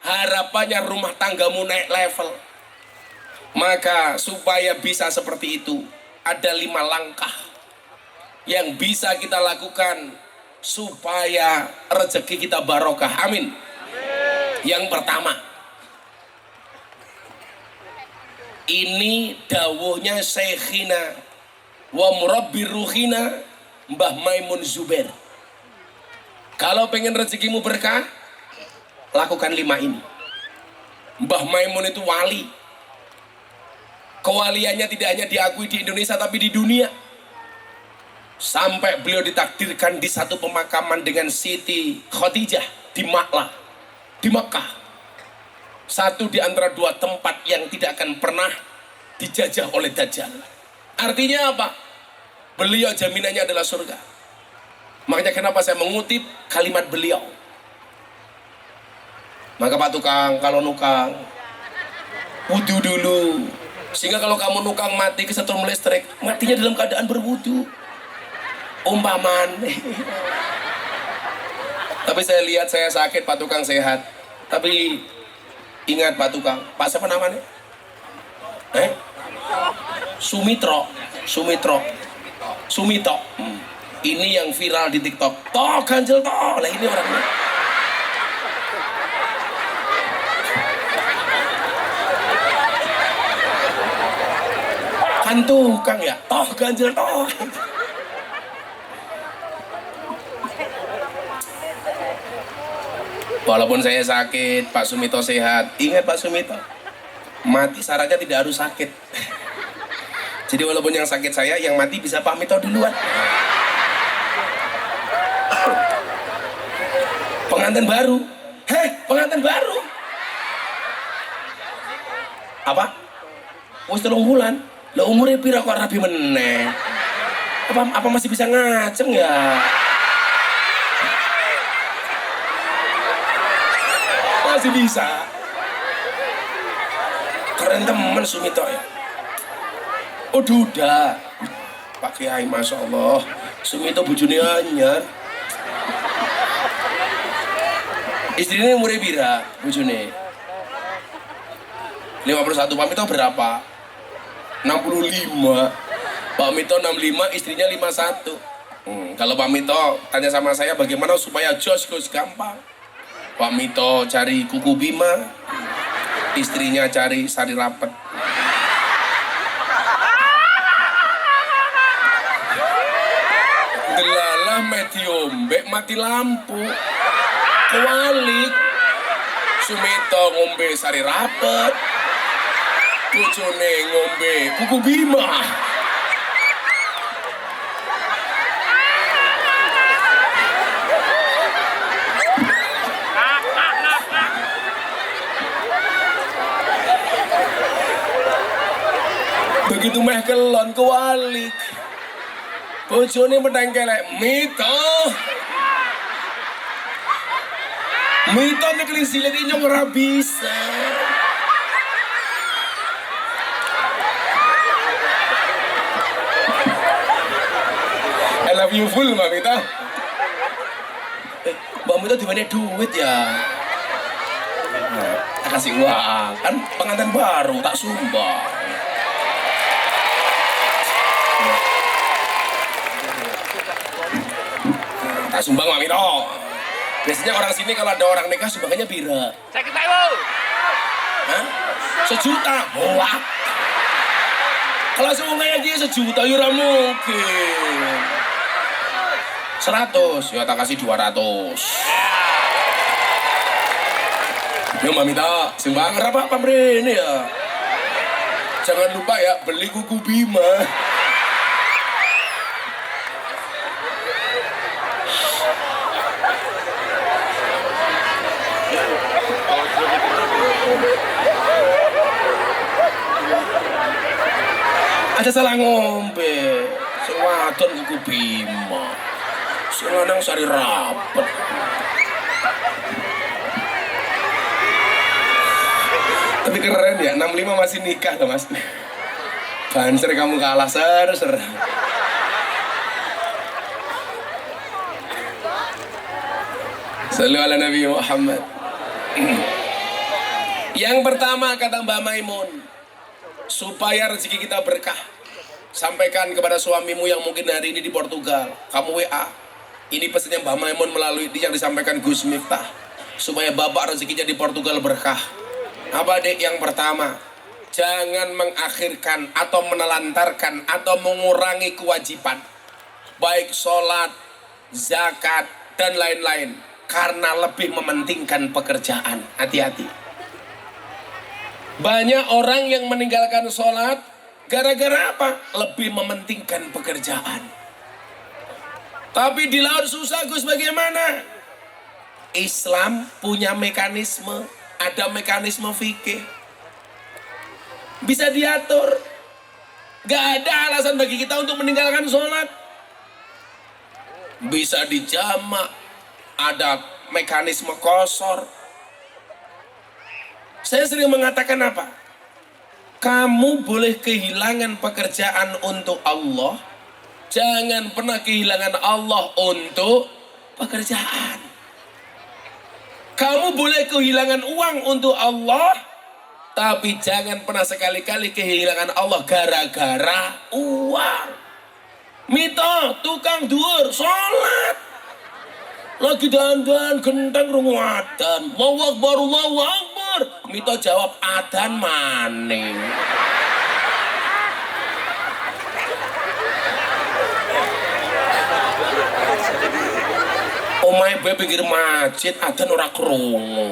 Harapannya rumah tanggamu naik level. Maka supaya bisa seperti itu, ada 5 langkah yang bisa kita lakukan supaya rezeki kita barokah. Amin. Yang pertama, ini dawuhnya Syekhina wa murabbi ruhina Mbah Maimun Zubair. Kalau pengen rezekimu berkah, lakukan 5 ini. Mbah Maimun itu wali. Kewaliannya tidak hanya diakui di Indonesia tapi di dunia. Sampai beliau ditakdirkan di satu pemakaman dengan Siti Khadijah di Maklah, di Mekah. Satu di antara 2 tempat yang tidak akan pernah dijajah oleh Dajjal. Artinya apa? Beliau jaminannya adalah surga. Makanya kenapa saya mengutip kalimat beliau. Maka Pak Tukang, kalau nukang, wudu dulu. Sehingga kalau kamu nukang mati kesetrum listrik, matinya dalam keadaan berwudu. Umpaman. Tapi saya lihat saya sakit, Pak Tukang sehat. Tapi ingat Pak Tukang, Pak siapa namanya? Sumitro. Sumito. Ini yang viral di TikTok. Toh ganjel toh. Lah ini orangnya. Kan tukang ya. Toh ganjel toh. Walaupun saya sakit, Pak Sumito sehat. Ingat Pak Sumito, mati syaratnya tidak harus sakit. Jadi walaupun yang sakit saya, yang mati bisa Pak Mito duluan. Pengantin baru. Pengantin baru. Apa? Wis 3 bulan. Lah umurnya pira kok rabi meneh? Apa masih bisa ngaceng ya? Masih bisa. Keren temen Sumito ya. Oh duda Pak Kiai, Masya Allah. Sumito bujuni anyar. Istrinya umurnya pira bujuni? 51. Pak Mito berapa? 65. Pak Mito 65, istrinya 51. Kalau Pak Mito tanya sama saya bagaimana supaya jos gampang. Pak Mito cari kuku Bima, istrinya cari sari rapet. Delalah medium, bek mati lampu. Kewalik, Sumito ngombe sari rapet, bojone ngombe kuku Bima. Begitu meh kelon kewalik, bojone menengkelek Mito nyekelin silet ini ora bisa. I love you full Mbak Mito. Mbak Mito dimana duit ya? Tak kasih uang, kan pengantin baru tak sumbang. Tak sumbang Mbak Mito. Biasanya orang sini kalau ada orang nikah sumbangannya bira. Saya kita ibu. Hah? 1 juta? Wah. Kalau sumbangannya dia 1 juta, ya ora mungkin. 100, ya tak kasih 200. Ya Mbak Mita, sembang apa ini ya. Jangan lupa ya beli kuku Bima. Aja salah ngombe. Sing wadon kuku Bima. Sing lanang sari rapet. Tapi keren ya, 65 masih nikah loh mas. Banser kamu kalah ser. Sallu ala Nabi Muhammad. Yang pertama kata Mbak Maimun, supaya rezeki kita berkah, sampaikan kepada suamimu yang mungkin hari ini di Portugal. Kamu WA, ini pesannya Mbak Maimun melalui yang disampaikan Gus Miftah, supaya bapak rezekinya di Portugal berkah. Apa dek? Yang pertama, jangan mengakhirkan atau menelantarkan atau mengurangi kewajiban, baik sholat, zakat, dan lain-lain, karena lebih mementingkan pekerjaan. Hati-hati. Banyak orang yang meninggalkan sholat gara-gara apa? Lebih mementingkan pekerjaan. Tapi di laut susah Gus, bagaimana? Islam punya mekanisme, ada mekanisme fikih. Bisa diatur. Gak ada alasan bagi kita untuk meninggalkan sholat. Bisa dijamak, ada mekanisme qasar. Saya sering mengatakan apa? Kamu boleh kehilangan pekerjaan untuk Allah, jangan pernah kehilangan Allah untuk pekerjaan. Kamu boleh kehilangan uang untuk Allah, tapi jangan pernah sekali-kali kehilangan Allah gara-gara uang. Mito, tukang dur, sholat. Lagi dandan, genteng rungu adan. Allahu Akbar, Allahu Akbar. Mito jawab adan maning. Omae bae pinggir masjid, adan ora krungu.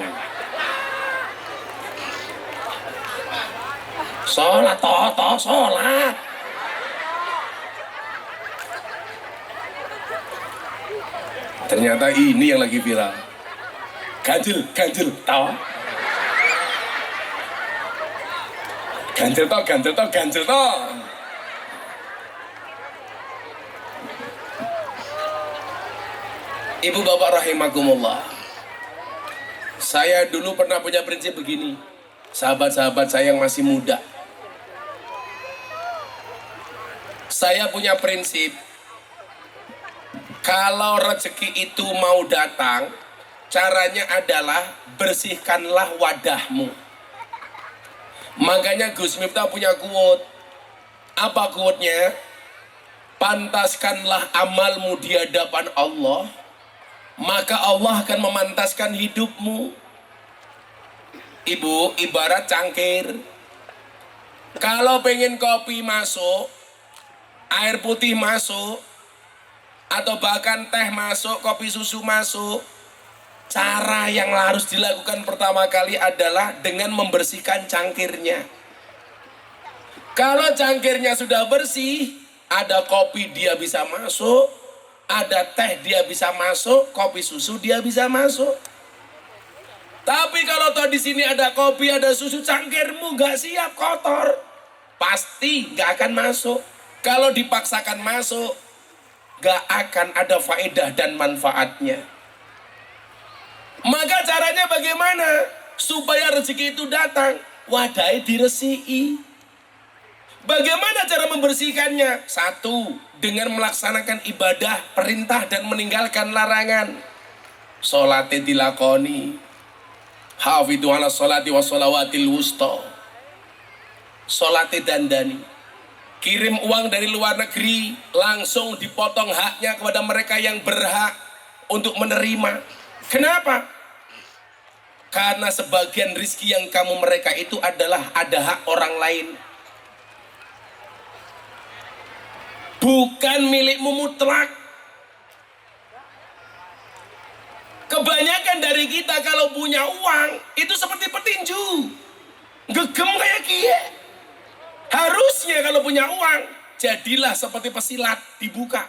Sholat, sholat. Ternyata ini yang lagi viral. Ganjil, toh. Ganjil toh. Ibu bapak rahimakumullah. Saya dulu pernah punya prinsip begini. Sahabat-sahabat saya yang masih muda. Saya punya prinsip, kalau rezeki itu mau datang, caranya adalah bersihkanlah wadahmu. Makanya Gus Miftah punya quote. Apa quote-nya? Pantaskanlah amalmu di hadapan Allah, maka Allah akan memantaskan hidupmu. Ibu, ibarat cangkir. Kalau pengen kopi masuk, air putih masuk, atau bahkan teh masuk, kopi susu masuk, cara yang harus dilakukan pertama kali adalah dengan membersihkan cangkirnya. Kalau cangkirnya sudah bersih, ada kopi dia bisa masuk, ada teh dia bisa masuk, kopi susu dia bisa masuk. Tapi kalau toh di sini ada kopi, ada susu, cangkirmu gak siap, kotor, pasti gak akan masuk. Kalau dipaksakan masuk, gak akan ada faedah dan manfaatnya. Maka caranya bagaimana? Supaya rezeki itu datang, wadai diresiki. Bagaimana cara membersihkannya? 1, dengan melaksanakan ibadah, perintah dan meninggalkan larangan. Sholatnya dilakoni. Hafidhu ala sholati wa sholawatil wusta. Sholatnya dandani. Kirim uang dari luar negeri, langsung dipotong haknya kepada mereka yang berhak untuk menerima. Kenapa? Karena sebagian rizki yang kamu mereka itu adalah ada hak orang lain. Bukan milikmu mutlak. Kebanyakan dari kita kalau punya uang itu seperti petinju, gegem kayak kie. Harusnya kalau punya uang jadilah seperti pesilat, dibuka,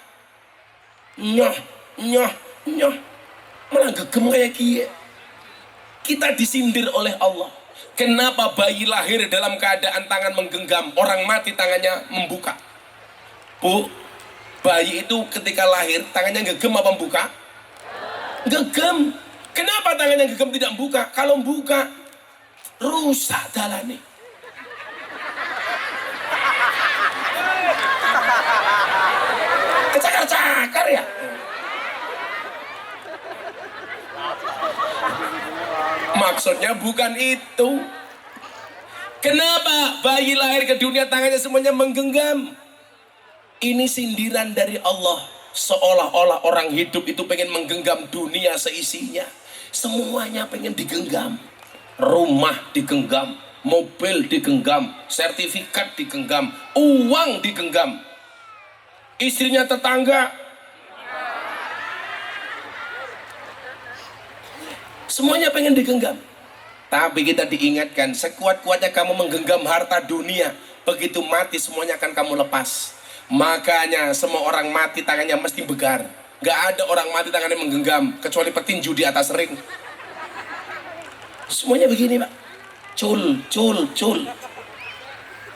nyoh nyoh nyoh, malah gegem kayak kie. Kita disindir oleh Allah. Kenapa bayi lahir dalam keadaan tangan menggenggam, orang mati tangannya membuka? Bu, bayi itu ketika lahir tangannya gegem apa membuka? Gegem. Kenapa tangannya gegem tidak membuka? Kalau membuka rusak dalane. Kecakar-cakar ya. Maksudnya bukan itu. Kenapa bayi lahir ke dunia tangannya semuanya menggenggam? Ini sindiran dari Allah. Seolah-olah orang hidup itu pengen menggenggam dunia seisinya. Semuanya pengen digenggam. Rumah digenggam, mobil digenggam, sertifikat digenggam, uang digenggam. Istrinya tetangga. Semuanya pengen digenggam. Tapi kita diingatkan, sekuat-kuatnya kamu menggenggam harta dunia, begitu mati semuanya akan kamu lepas. Makanya semua orang mati tangannya mesti begar. Gak ada orang mati tangannya menggenggam, kecuali petinju di atas ring. Semuanya begini Pak, cul, cul, cul.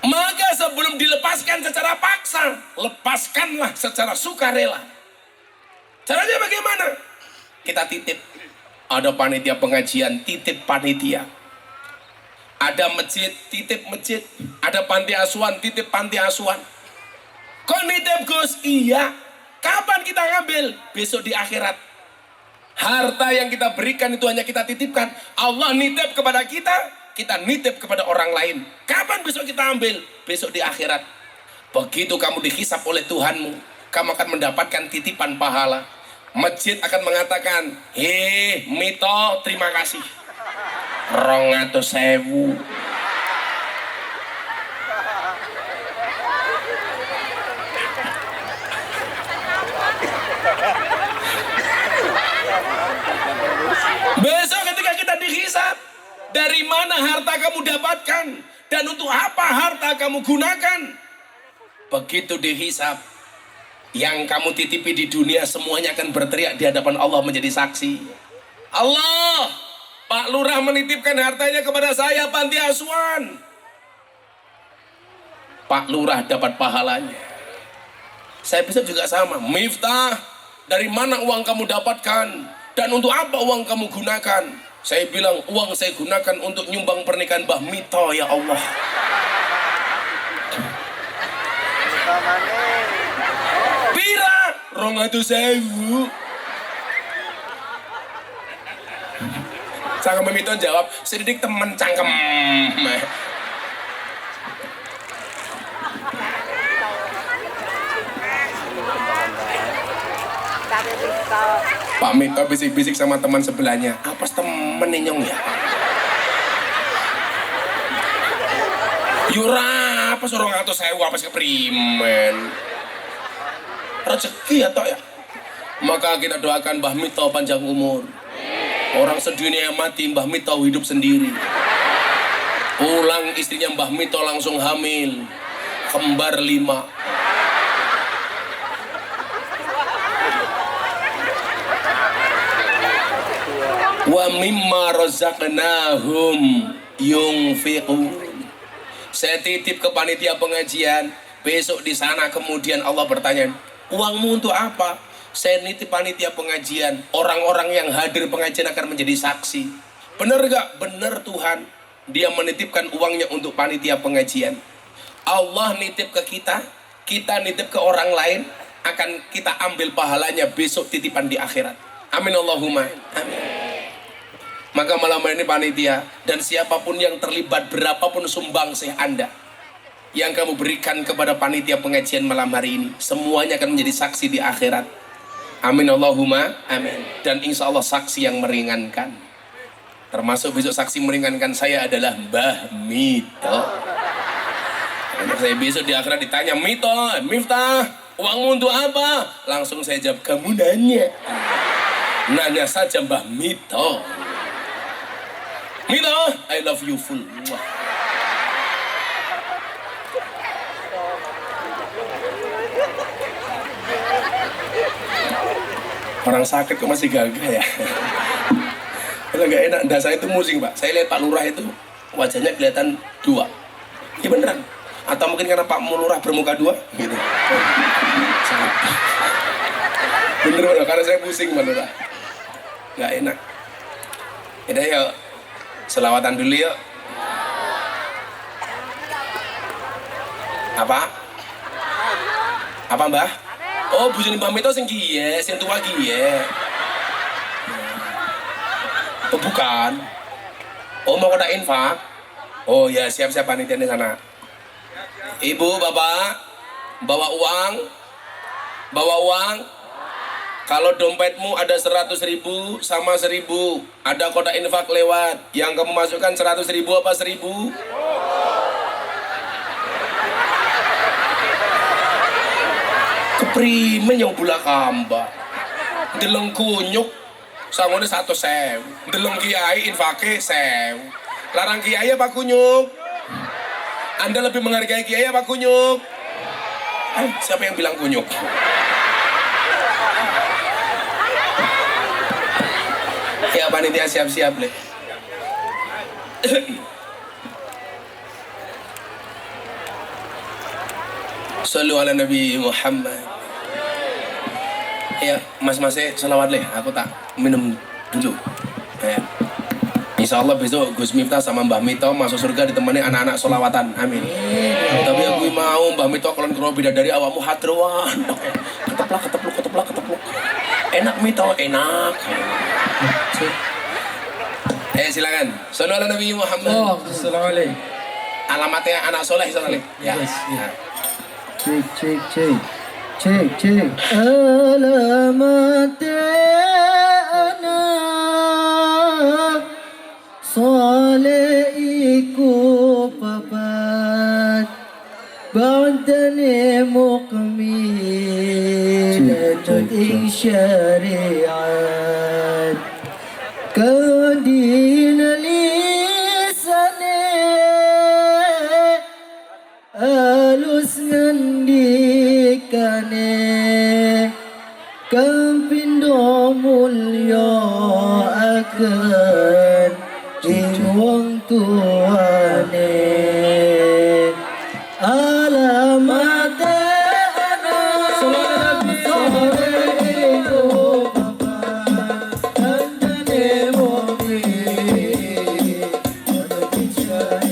Maka sebelum dilepaskan secara paksa, lepaskanlah secara sukarela. Caranya bagaimana? Kita titip. Ada panitia pengajian, titip panitia. Ada masjid, titip masjid. Ada panti asuhan, titip panti asuhan. Kok nitip Gus? Iya. Kapan kita ngambil? Besok di akhirat. Harta yang kita berikan itu hanya kita titipkan. Allah nitip kepada kita, kita nitip kepada orang lain. Kapan besok kita ambil? Besok di akhirat. Begitu kamu dihisap oleh Tuhanmu, kamu akan mendapatkan titipan pahala. Masjid akan mengatakan, hei Mito, terima kasih. 200.000. Besok ketika kita dihisap, dari mana harta kamu dapatkan dan untuk apa harta kamu gunakan? Begitu dihisap, yang kamu titipi di dunia semuanya akan berteriak di hadapan Allah menjadi saksi. Allah, Pak Lurah menitipkan hartanya kepada saya panti asuhan. Pak Lurah dapat pahalanya. Saya bisa juga sama. Miftah, dari mana uang kamu dapatkan? Dan untuk apa uang kamu gunakan? Saya bilang, uang saya gunakan untuk nyumbang pernikahan Mbah Mito, ya Allah. Pira, 200.000. Cangkem Mito jawab, sedikit temen cangkem. Pak Mito bisik-bisik sama teman sebelahnya. Apa temen ninyong ya? Yura, apa suruh 200.000 apa sih keprimen? Rezeki atau ya? Maka kita doakan Mbah Mito panjang umur. Orang sedunia yang mati, Mbah Mito hidup sendiri. Pulang istrinya Mbah Mito langsung hamil. Kembar 5. Wa mimma razaqnahum yunfiqun. Saya titip ke panitia pengajian. Besok di sana kemudian Allah bertanya, uangmu untuk apa? Saya nitip panitia pengajian. Orang-orang yang hadir pengajian akan menjadi saksi. Benar gak? Benar Tuhan. Dia menitipkan uangnya untuk panitia pengajian. Allah nitip ke kita, kita nitip ke orang lain, akan kita ambil pahalanya besok titipan di akhirat. Amin Allahumma. Amin. Maka malam ini panitia dan siapapun yang terlibat, berapapun sumbangsih Anda yang kamu berikan kepada panitia pengajian malam hari ini, semuanya akan menjadi saksi di akhirat. Amin Allahumma amin. Dan insya Allah saksi yang meringankan. Termasuk besok saksi meringankan saya adalah Mbah Mito. Karena saya besok di akhirat ditanya, Mito, Miftah, uangmu untuk apa? Langsung saya jawab, kamu nanya. Nanya saja Mbah Mito. Mito, I love you full. Mwah. Orang sakit kok masih gagah ya. Kalau nggak enak, dah saya itu musing Pak. Saya lihat Pak Lurah itu wajahnya kelihatan dua. Iya beneran. Atau mungkin karena Pak Lurah bermuka dua, gitu. Sangat. Bener karena saya pusing Pak Lurah. Nggak enak. Yaudah yuk, selawatan dulu yuk. Apa? Apa Mbah? Oh, bujuni Mbah Mito sing kiye, sing tua kiye. Oh bukan. Oh mau kotak infak. Oh ya siap-siap panitia di sana. Ibu, bapak, bawa uang. Bawa uang. Kalau dompetmu ada 100.000 sama 1.000, ada kotak infak lewat. Yang kamu masukkan 100.000 apa 1.000? Keprimen yang bula kamba. Deleng kunyuk sangone 100.000. Deleng kiai infake 1.000. Larang kiai apa kunyuk? Anda lebih menghargai kiai apa kunyuk? Siapa yang bilang kunyuk? Ya panitia siap-siap leh. Sallu ala Nabi Muhammad. Ya, mas-masnya selawat leh. Aku tak minum dulu. Ya. Insya Allah besok Gus Miftah sama Mbah Mito masuk surga ditemani anak-anak solawatan. Amin. Tapi aku mau Mbah Mito kalau kalau beda dari awakmu hadroan. Keteplak. Enak Mito, enak. Silakan. Sallu ala Nabi Muhammad. Oh, assalamualaikum. Alamatnya anak soleh soalnya. Ya. Yes, ya. Cek. Alamatnya anak soleh iku papat ba'dani muqmin ing syariat kadina lisane alus ngendikane kampindo mulya akan ing wong tuane alamate ana soleh iku papat andane mu'min ing syariat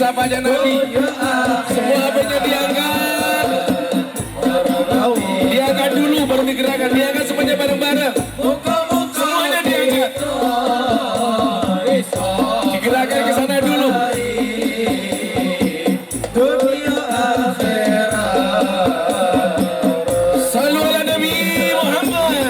sapa aja Nabi. Semua HP-nya diangkat. Diangkat dulu baru digerakkan. Diangkat semuanya bareng-bareng. Semuanya diangkat. Digerakkan ke sana dulu. Salu ala Nabi Muhammad.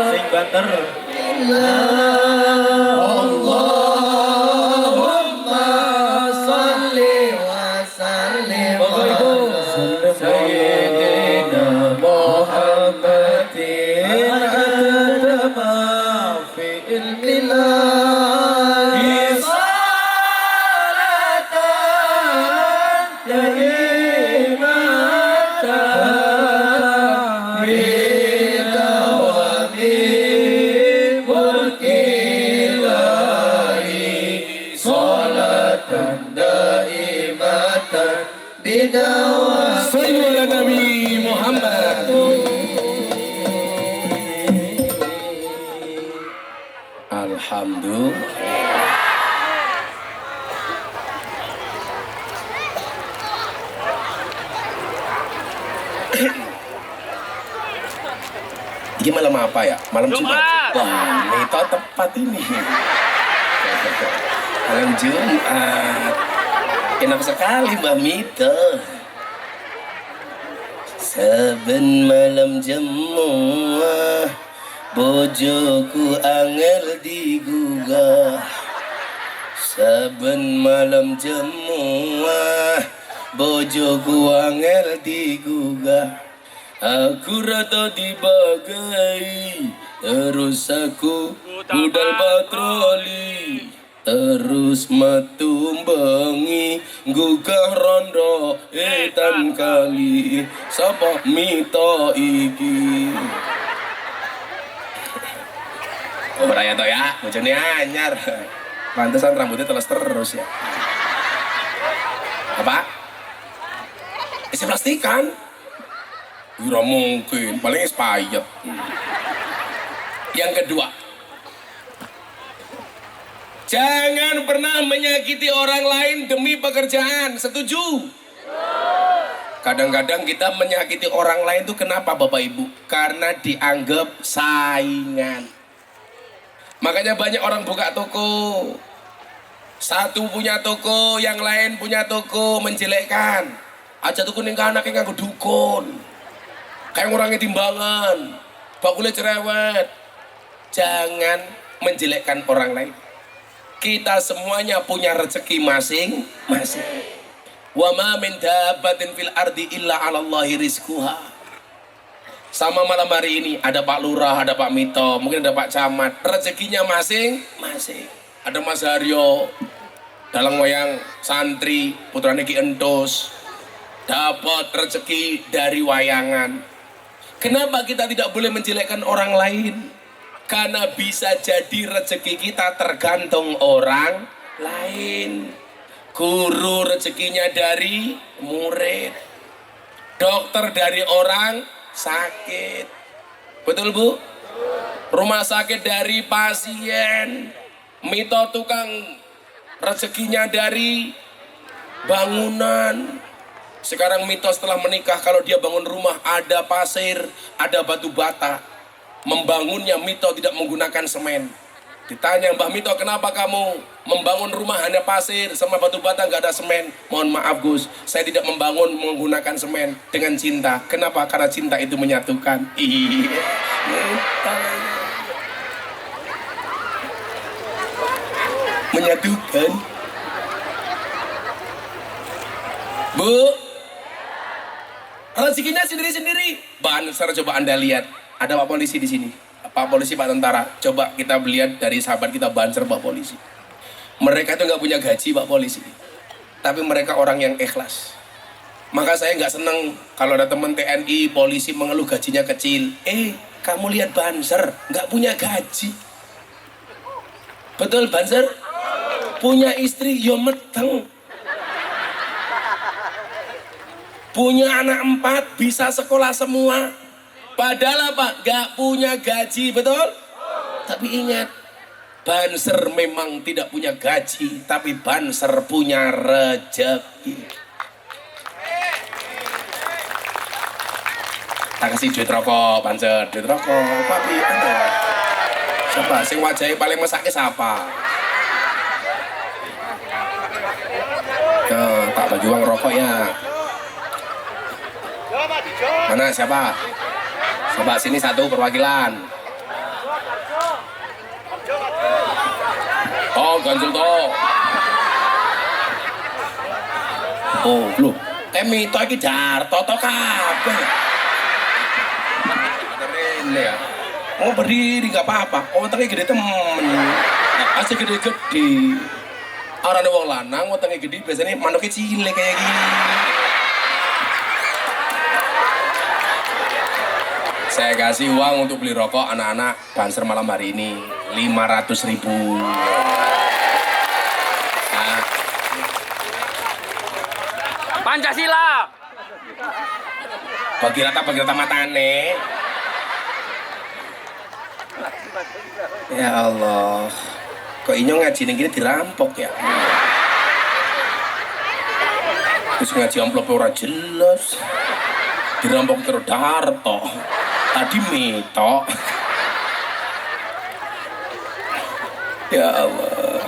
Sing banter. Allahumma salli wa sallim ala Sayyidina Muhammadin adama fi ilmillah salatan daimatan bidawami mulkilahi salatan daimatan bidawami. Sallu ala Nabi Muhammad. Alhamdulillah. Ini malam apa ya? Malam Jumat. Wah, Mito tepat ini. Malam Jumat. Enak sekali Mbak Mito. Saben malam jemuah, bojoku angel digugah. Saben malam jemuah, bojoku angel digugah. Aku rata dibagai, terus aku budal patroli. terus metu bengi gugah rondo etan kali sapa mito iki. Oh raya to ya, bojone anyar. Pantesan rambutnya teles terus ya. Apa? Isi plastikan? Ora mungkin, paling expired. Yang kedua, jangan pernah menyakiti orang lain demi pekerjaan. Setuju? Kadang-kadang kita menyakiti orang lain itu kenapa Bapak Ibu? Karena dianggap saingan. Makanya banyak orang buka toko. Satu punya toko, yang lain punya toko, menjelekkan. Aja tuku ning anake nganggo dukun. Kayak ngurangin timbangan, bakule cerewet. Jangan menjelekkan orang lain. Kita semuanya punya rezeki masing-masing. Wa ma min dabbatin fil ardi illa 'alallahi rizquha. Sama malam hari ini ada Pak Lurah, ada Pak Mito, mungkin ada Pak Camat. Rezekinya masing-masing. Ada Mas Haryo, dalang wayang santri, putrane Ki Entus, dapat rezeki dari wayangan. Kenapa kita tidak boleh menjelekkan orang lain? Karena bisa jadi rezeki kita tergantung orang lain. Guru rezekinya dari murid, dokter dari orang sakit, betul Bu? Rumah sakit dari pasien, Mito tukang rezekinya dari bangunan. Sekarang Mito setelah menikah, kalau dia bangun rumah ada pasir, ada batu bata. Membangunnya Mito tidak menggunakan semen. Ditanya Mbah Mito, kenapa kamu membangun rumah hanya pasir sama batu bata, nggak ada semen? Mohon maaf Gus, saya tidak membangun menggunakan semen, dengan cinta. Kenapa? Karena cinta itu menyatukan. Iya. Menyatukan. Bu, rezekinya sendiri-sendiri. Banser, coba Anda lihat. Ada Pak Polisi di sini. Pak Polisi, Pak Tentara. Coba kita lihat dari sahabat kita Banser, Pak Polisi. Mereka itu nggak punya gaji Pak Polisi. Tapi mereka orang yang ikhlas. Maka saya nggak seneng kalau ada teman TNI, polisi mengeluh gajinya kecil. Kamu lihat Banser, nggak punya gaji. Betul Banser? Punya istri, yo meteng. Punya anak 4, bisa sekolah semua. Padahal apa? Gak punya gaji, betul? Tapi ingat, Banser memang tidak punya gaji, tapi Banser punya rezeki. Tak kasih duit rokok, Banser, duit rokok. Tapi ada. Siapa? Sing wajahnya paling mesaknya siapa? Tak bagi uang rokok ya. Mana siapa? Coba sini satu perwakilan. Oh, ganjel toh. Oh, lu. Mito iki Jarto to kabeh. Keren ya. Oh, berdiri nggak apa-apa. Oh, wetenge gede temen. Asik gede-gede. Arane wong lanang wetenge gede biasanya manuknya cilik kayak gini. Saya kasih uang untuk beli rokok anak-anak Banser malam hari ini 500.000. Nah. Pancasila. Bagi rata matane. Ya Allah, kok Inyo ngaji ning gini dirampok ya? Terus ngaji amplop ora jelas. Dirampok terus Darto. Tadi Mito. Ya Allah.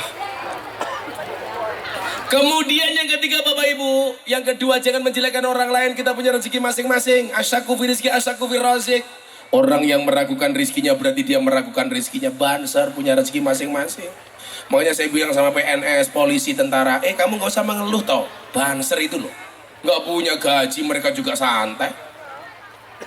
Kemudian yang ketiga Bapak Ibu, yang kedua jangan menjelekkan orang lain. Kita punya rezeki masing-masing. Asyaku fi rizki, asyaku fi razik. Orang yang meragukan rizkinya berarti dia meragukan rizkinya. Banser punya rezeki masing-masing. Makanya saya bilang sama PNS, polisi, tentara, kamu gak usah mengeluh tau. Banser itu loh, gak punya gaji, mereka juga santai.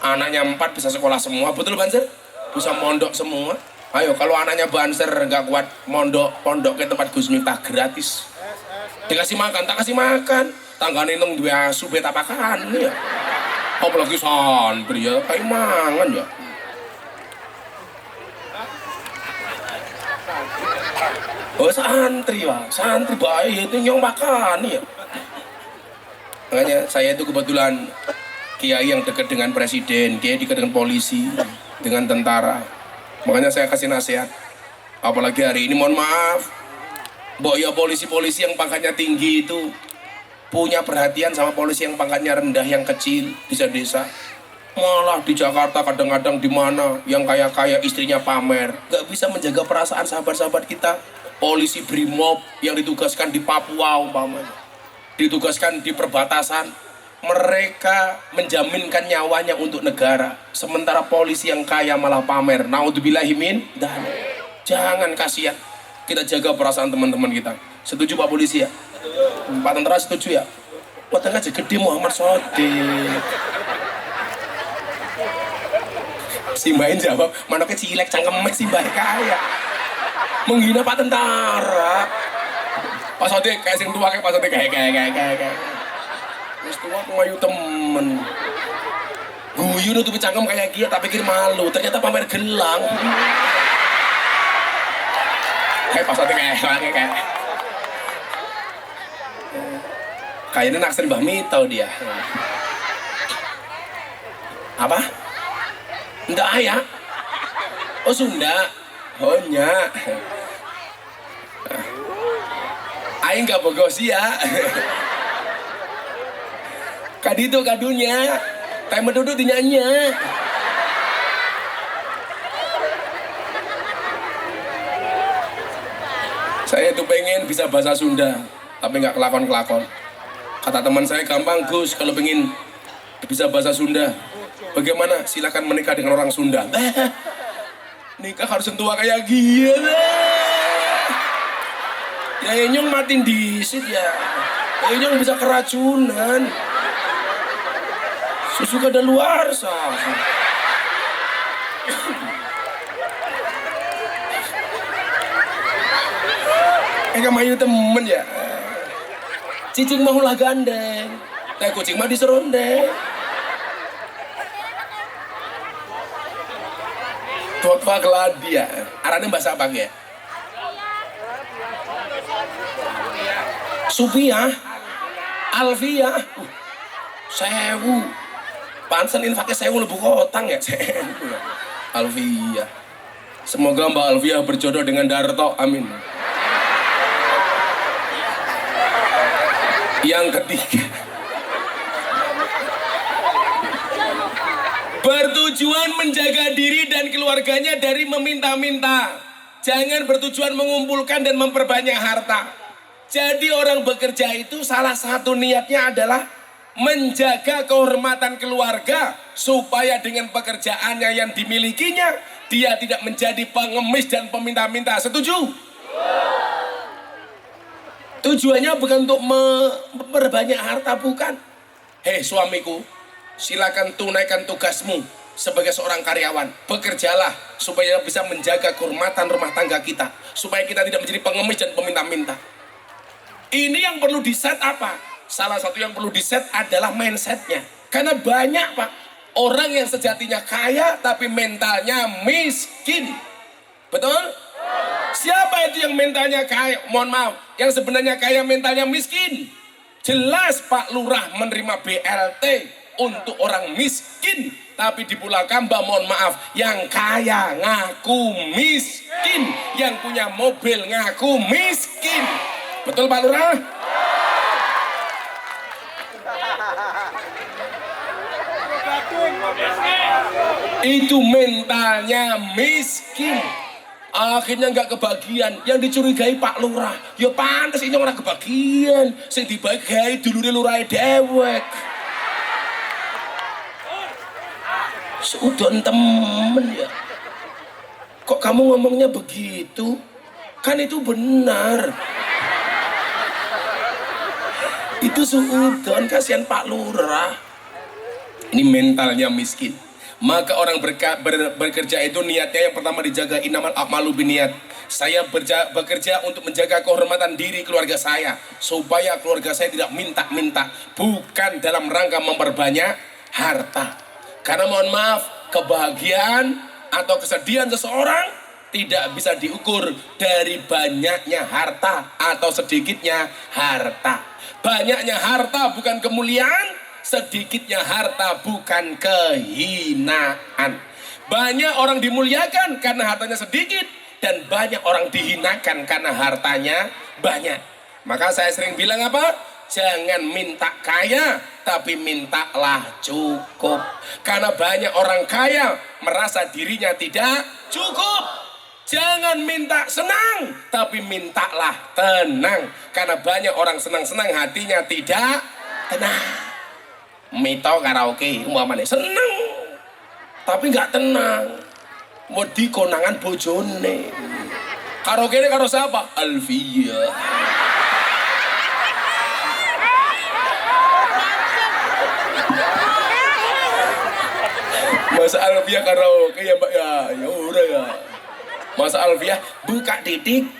Anaknya 4 bisa sekolah semua, betul Banser? Bisa mondok semua. Ayo kalau anaknya banser nggak kuat pondok ke tempat Gus Miftah gratis. Dikasih makan, tak kasih makan. Tanggane nang duwe asu bet apakan ya. Apalagi santri ya, kayak mangan ya. Oh santri Pak, santri baik itu nyong makan ya. Makanya saya itu kebetulan kiai yang dekat dengan presiden, kiai dekat dengan polisi, dengan tentara. Makanya saya kasih nasihat. Apalagi hari ini mohon maaf, mbok ya polisi-polisi yang pangkatnya tinggi itu punya perhatian sama polisi yang pangkatnya rendah, yang kecil, desa-desa. Malah di Jakarta kadang-kadang di mana yang kaya-kaya istrinya pamer, gak bisa menjaga perasaan sahabat-sahabat kita. Polisi Brimob yang ditugaskan di Papua umpamanya, ditugaskan di perbatasan, mereka menjaminkan nyawanya untuk negara. Sementara polisi yang kaya malah pamer. Naudzubillahi min dzalik. Jangan, kasihan. Kita jaga perasaan teman-teman kita. Setuju Pak Polisi ya? Pak Tentara setuju ya? Potong aja gede Muhammad Sodik. Simbahin jawab, mana kecilek cangkemek Simbah kaya. Menghina Pak Tentara. Pak Sodik kayak sing tua kayak Pak Sodik kayak. Wis tua ngayu temen. Guyu nutupi cangkem kayak dia tak pikir malu, ternyata pamer gelang. Kayak Pak Sodik kayak. Kayaknya naksir Mbah Mito dia. Apa? Ndak ayah. Oh Sunda. Oh nya. Aing gak bogos ya. Kadi itu kadunya. Time duduk dinyanyi. Saya tuh pengen bisa bahasa Sunda, tapi nggak kelakon-kelakon. Kata teman saya, gampang Gus kalau pengen bisa bahasa Sunda. Bagaimana? Silakan menikah dengan orang Sunda. Nikah harus sentuh kayak gila. Ya nyong matiin disit ya. Ya nyong bisa keracunan. Susu kada luar sah. Kayak mayu temen ya. Cicing mau lah gandeng. Kayak kucing mah diserondeng. Tua geladi ya. Arane bahasa apa ya? Supia, Alfia, sewu. Pansen infaknya sewu lebih kotang ya. Alfia. Semoga Mbak Alfia berjodoh dengan Darto. Amin. Yang ketiga, bertujuan menjaga diri dan keluarganya dari meminta-minta. Jangan bertujuan mengumpulkan dan memperbanyak harta. Jadi orang bekerja itu salah satu niatnya adalah menjaga kehormatan keluarga supaya dengan pekerjaannya yang dimilikinya dia tidak menjadi pengemis dan peminta-minta. Setuju? Tujuannya bukan untuk memperbanyak harta, bukan. Hei suamiku, silakan tunaikan tugasmu sebagai seorang karyawan. Bekerjalah supaya bisa menjaga kehormatan rumah tangga kita, supaya kita tidak menjadi pengemis dan peminta-minta. Ini yang perlu di-set apa? Salah satu yang perlu di-set adalah mindsetnya. Karena banyak Pak, orang yang sejatinya kaya tapi mentalnya miskin. Betul? Siapa itu yang mentalnya kaya? Mohon maaf, yang sebenarnya kaya mentalnya miskin. Jelas Pak Lurah menerima BLT untuk orang miskin. Tapi di Pulau Kamba mohon maaf, yang kaya ngaku miskin. Yang punya mobil ngaku miskin. Betul Pak Lurah? Itu mentalnya miskin. Akhirnya nggak kebagian, yang dicurigai Pak Lurah. Ya pantas ini orang kebagian, sing dibagi dulure lurahe dewek. Sudah temen ya. Kok kamu ngomongnya begitu? Kan itu benar. Itu suudon, kasihan Pak Lurah. Ini mentalnya miskin. Maka orang bekerja itu niatnya yang pertama dijaga, innamal a'malu binniyat. Saya bekerja untuk menjaga kehormatan diri keluarga saya, supaya keluarga saya tidak minta-minta, bukan dalam rangka memperbanyak harta. Karena mohon maaf, kebahagiaan atau kesedihan seseorang tidak bisa diukur dari banyaknya harta atau sedikitnya harta. Banyaknya harta bukan kemuliaan, sedikitnya harta bukan kehinaan. Banyak orang dimuliakan karena hartanya sedikit, dan banyak orang dihinakan karena hartanya banyak. Maka saya sering bilang apa? Jangan minta kaya, tapi mintalah cukup. Karena banyak orang kaya merasa dirinya tidak cukup. Jangan minta senang, tapi mintalah tenang. Karena banyak orang senang-senang hatinya tidak tenang. Mito karaoke umpamane seneng tapi nggak tenang, mau di konangan bojone. Karaoke ini karo siapa? Alfia. Mas Alfia karaoke ya mbak ya, ya udah ya. Mas Alfia buka titik.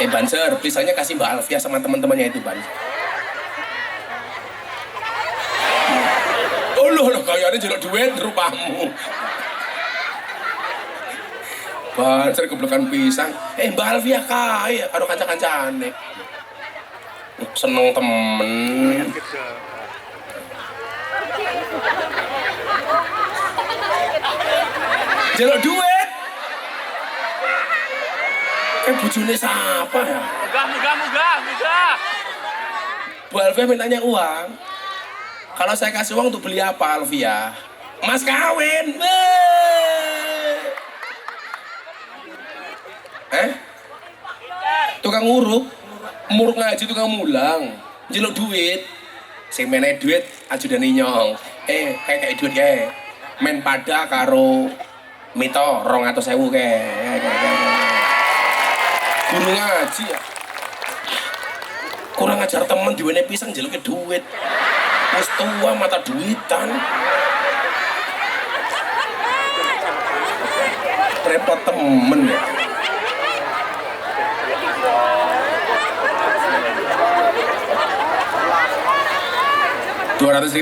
Banser, pisahnya kasih Mbak Alfia sama teman-temannya itu, Ban. Oh loh, kayaknya jelek duit rupamu. Banser keblokan pisang. Mbak Alfia kaya, karo kanca-kancane. Seneng temen. Jelek duit. Bojone siapa ya? Mugah. Bu Alfia mintanya uang. Kalau saya kasih uang untuk beli apa, Alfia? Mas kawin. Tukang uruk ngaji, tukang mulang, jeluk duit. Sing meneh duit ajudane nyong. Kayak duit kae. Men pada karo mito 200.000 kae. Guru ngaji ya. Kurang ajar temen diwene pisang jeluknya duit. Wis tua mata duitan. Repot temen ya. $200.000.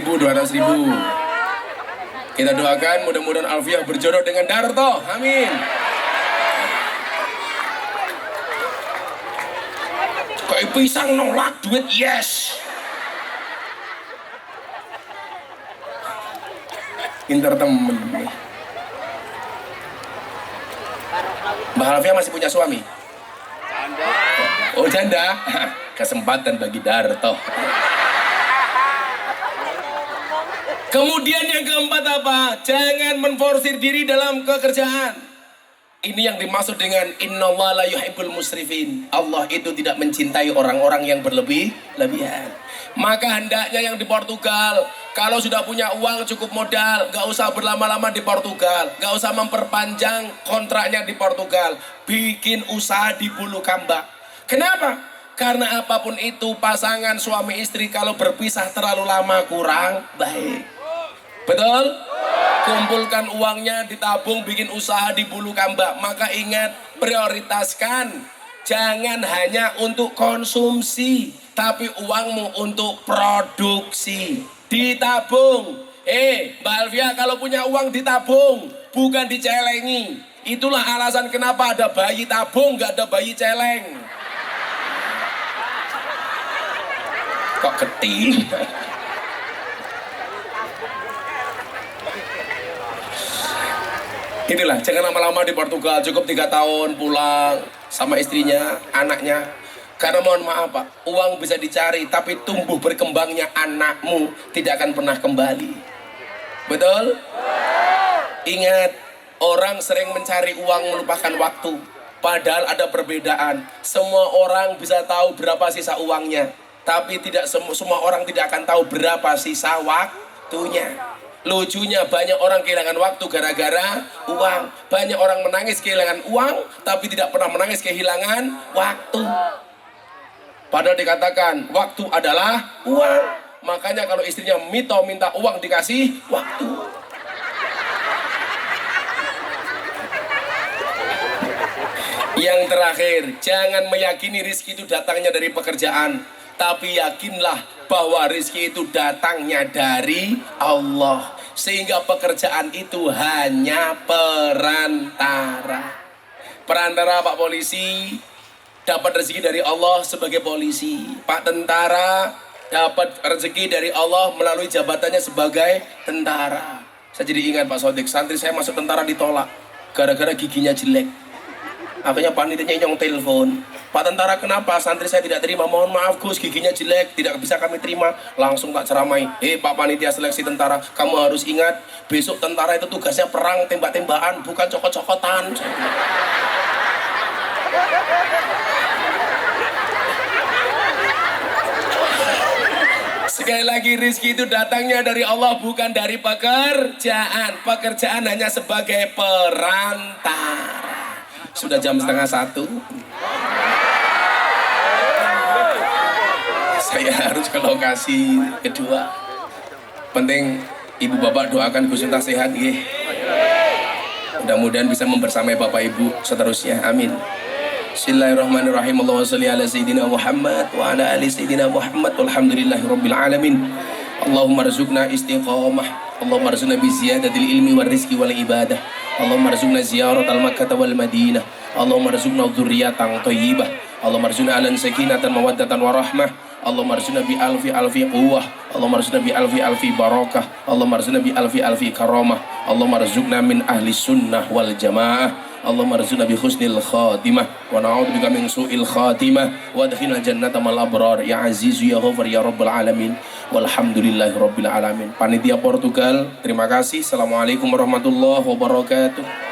Kita doakan mudah-mudahan Alfia berjodoh dengan Darto. Amin. Kayak pisang nolak duit, yes. Pinter temen. Mbak Alfia masih punya suami? Oh janda. Kesempatan bagi Darto. Kemudian yang keempat apa? Jangan menforsir diri dalam pekerjaan. Ini yang dimaksud dengan innallaha la yuhibbul musrifin. Allah itu tidak mencintai orang-orang yang berlebihan. Maka hendaknya yang di Portugal, kalau sudah punya uang cukup modal, gak usah berlama-lama di Portugal, gak usah memperpanjang kontraknya di Portugal, bikin usaha di Bulukumba. Kenapa? Karena apapun itu pasangan suami istri kalau berpisah terlalu lama kurang baik. Betul? Kumpulkan uangnya, ditabung, bikin usaha di Bulukumba. Maka ingat, prioritaskan. Jangan hanya untuk konsumsi, tapi uangmu untuk produksi. Ditabung. Mbak Alfia kalau punya uang ditabung, bukan dicelengi. Itulah alasan kenapa ada bayi tabung, gak ada bayi celeng. Kok keting? Inilah, jangan lama-lama di Portugal, cukup 3 tahun pulang sama istrinya, anaknya. Karena mohon maaf Pak, uang bisa dicari, tapi tumbuh berkembangnya anakmu tidak akan pernah kembali. Betul? Ingat, orang sering mencari uang melupakan waktu. Padahal ada perbedaan. Semua orang bisa tahu berapa sisa uangnya, tapi tidak semua orang tidak akan tahu berapa sisa waktunya. Lucunya banyak orang kehilangan waktu gara-gara uang. Banyak orang menangis kehilangan uang, tapi tidak pernah menangis kehilangan waktu. Padahal dikatakan waktu adalah uang. Makanya kalau istrinya minta uang dikasih waktu. Yang terakhir, jangan meyakini rizki itu datangnya dari pekerjaan, tapi yakinlah bahwa rizki itu datangnya dari Allah. Sehingga pekerjaan itu hanya perantara. Perantara Pak Polisi dapat rezeki dari Allah sebagai polisi. Pak Tentara dapat rezeki dari Allah melalui jabatannya sebagai tentara. Saya jadi ingat Pak Sodik, santri saya masuk tentara ditolak gara-gara giginya jelek. Akhirnya panitianya nyong telepon, Pak Tentara kenapa santri saya tidak terima? Mohon maaf Gus, giginya jelek, tidak bisa kami terima. Langsung tak ceramai, Pak panitia seleksi tentara, kamu harus ingat besok tentara itu tugasnya perang tembak-tembakan, bukan cokot-cokotan. Sekali lagi, rizki itu datangnya dari Allah, bukan dari pekerjaan. Pekerjaan hanya sebagai perantara. Sudah jam 12:30. Saya harus ke lokasi kedua. Penting ibu bapak doakan Gus Miftah sehat ya. Mudah-mudahan bisa membersamai bapak ibu seterusnya. Amin. Bismillahirrahmanirrahim. Allahumma sholli ala sayyidina Muhammad wa ala ali sayyidina Muhammad walhamdulillahirabbil alamin. Allahumma rzuqna istiqamah. Allahumma rzuqna bi ziyadatil ilmi war rizqi wal ibadah. Allahumma rzuqna ziyaratal Makkah wal Madinah. Allahumma rzuqna dzurriyyatan thayyibah. Allahumma rzuqna alan sakinatan mawaddatan warahmah. Allahumma rzuqna bi alfi quwwah. Allahumma rzuqna bi alfi barakah. Allahumma rzuqna bi alfi karamah. Allahumma rzuqna min ahli sunnah wal jamaah. Allahumma rzuqna bi husnil khatimah wa na'udzubika min su'il khatimah wa adkhilna jannata mal abrar ya azizu ya ghafar ya rabbal alamin walhamdulillahi rabbil alamin. Panitia Portugal, terima kasih. Assalamualaikum warahmatullahi wabarakatuh.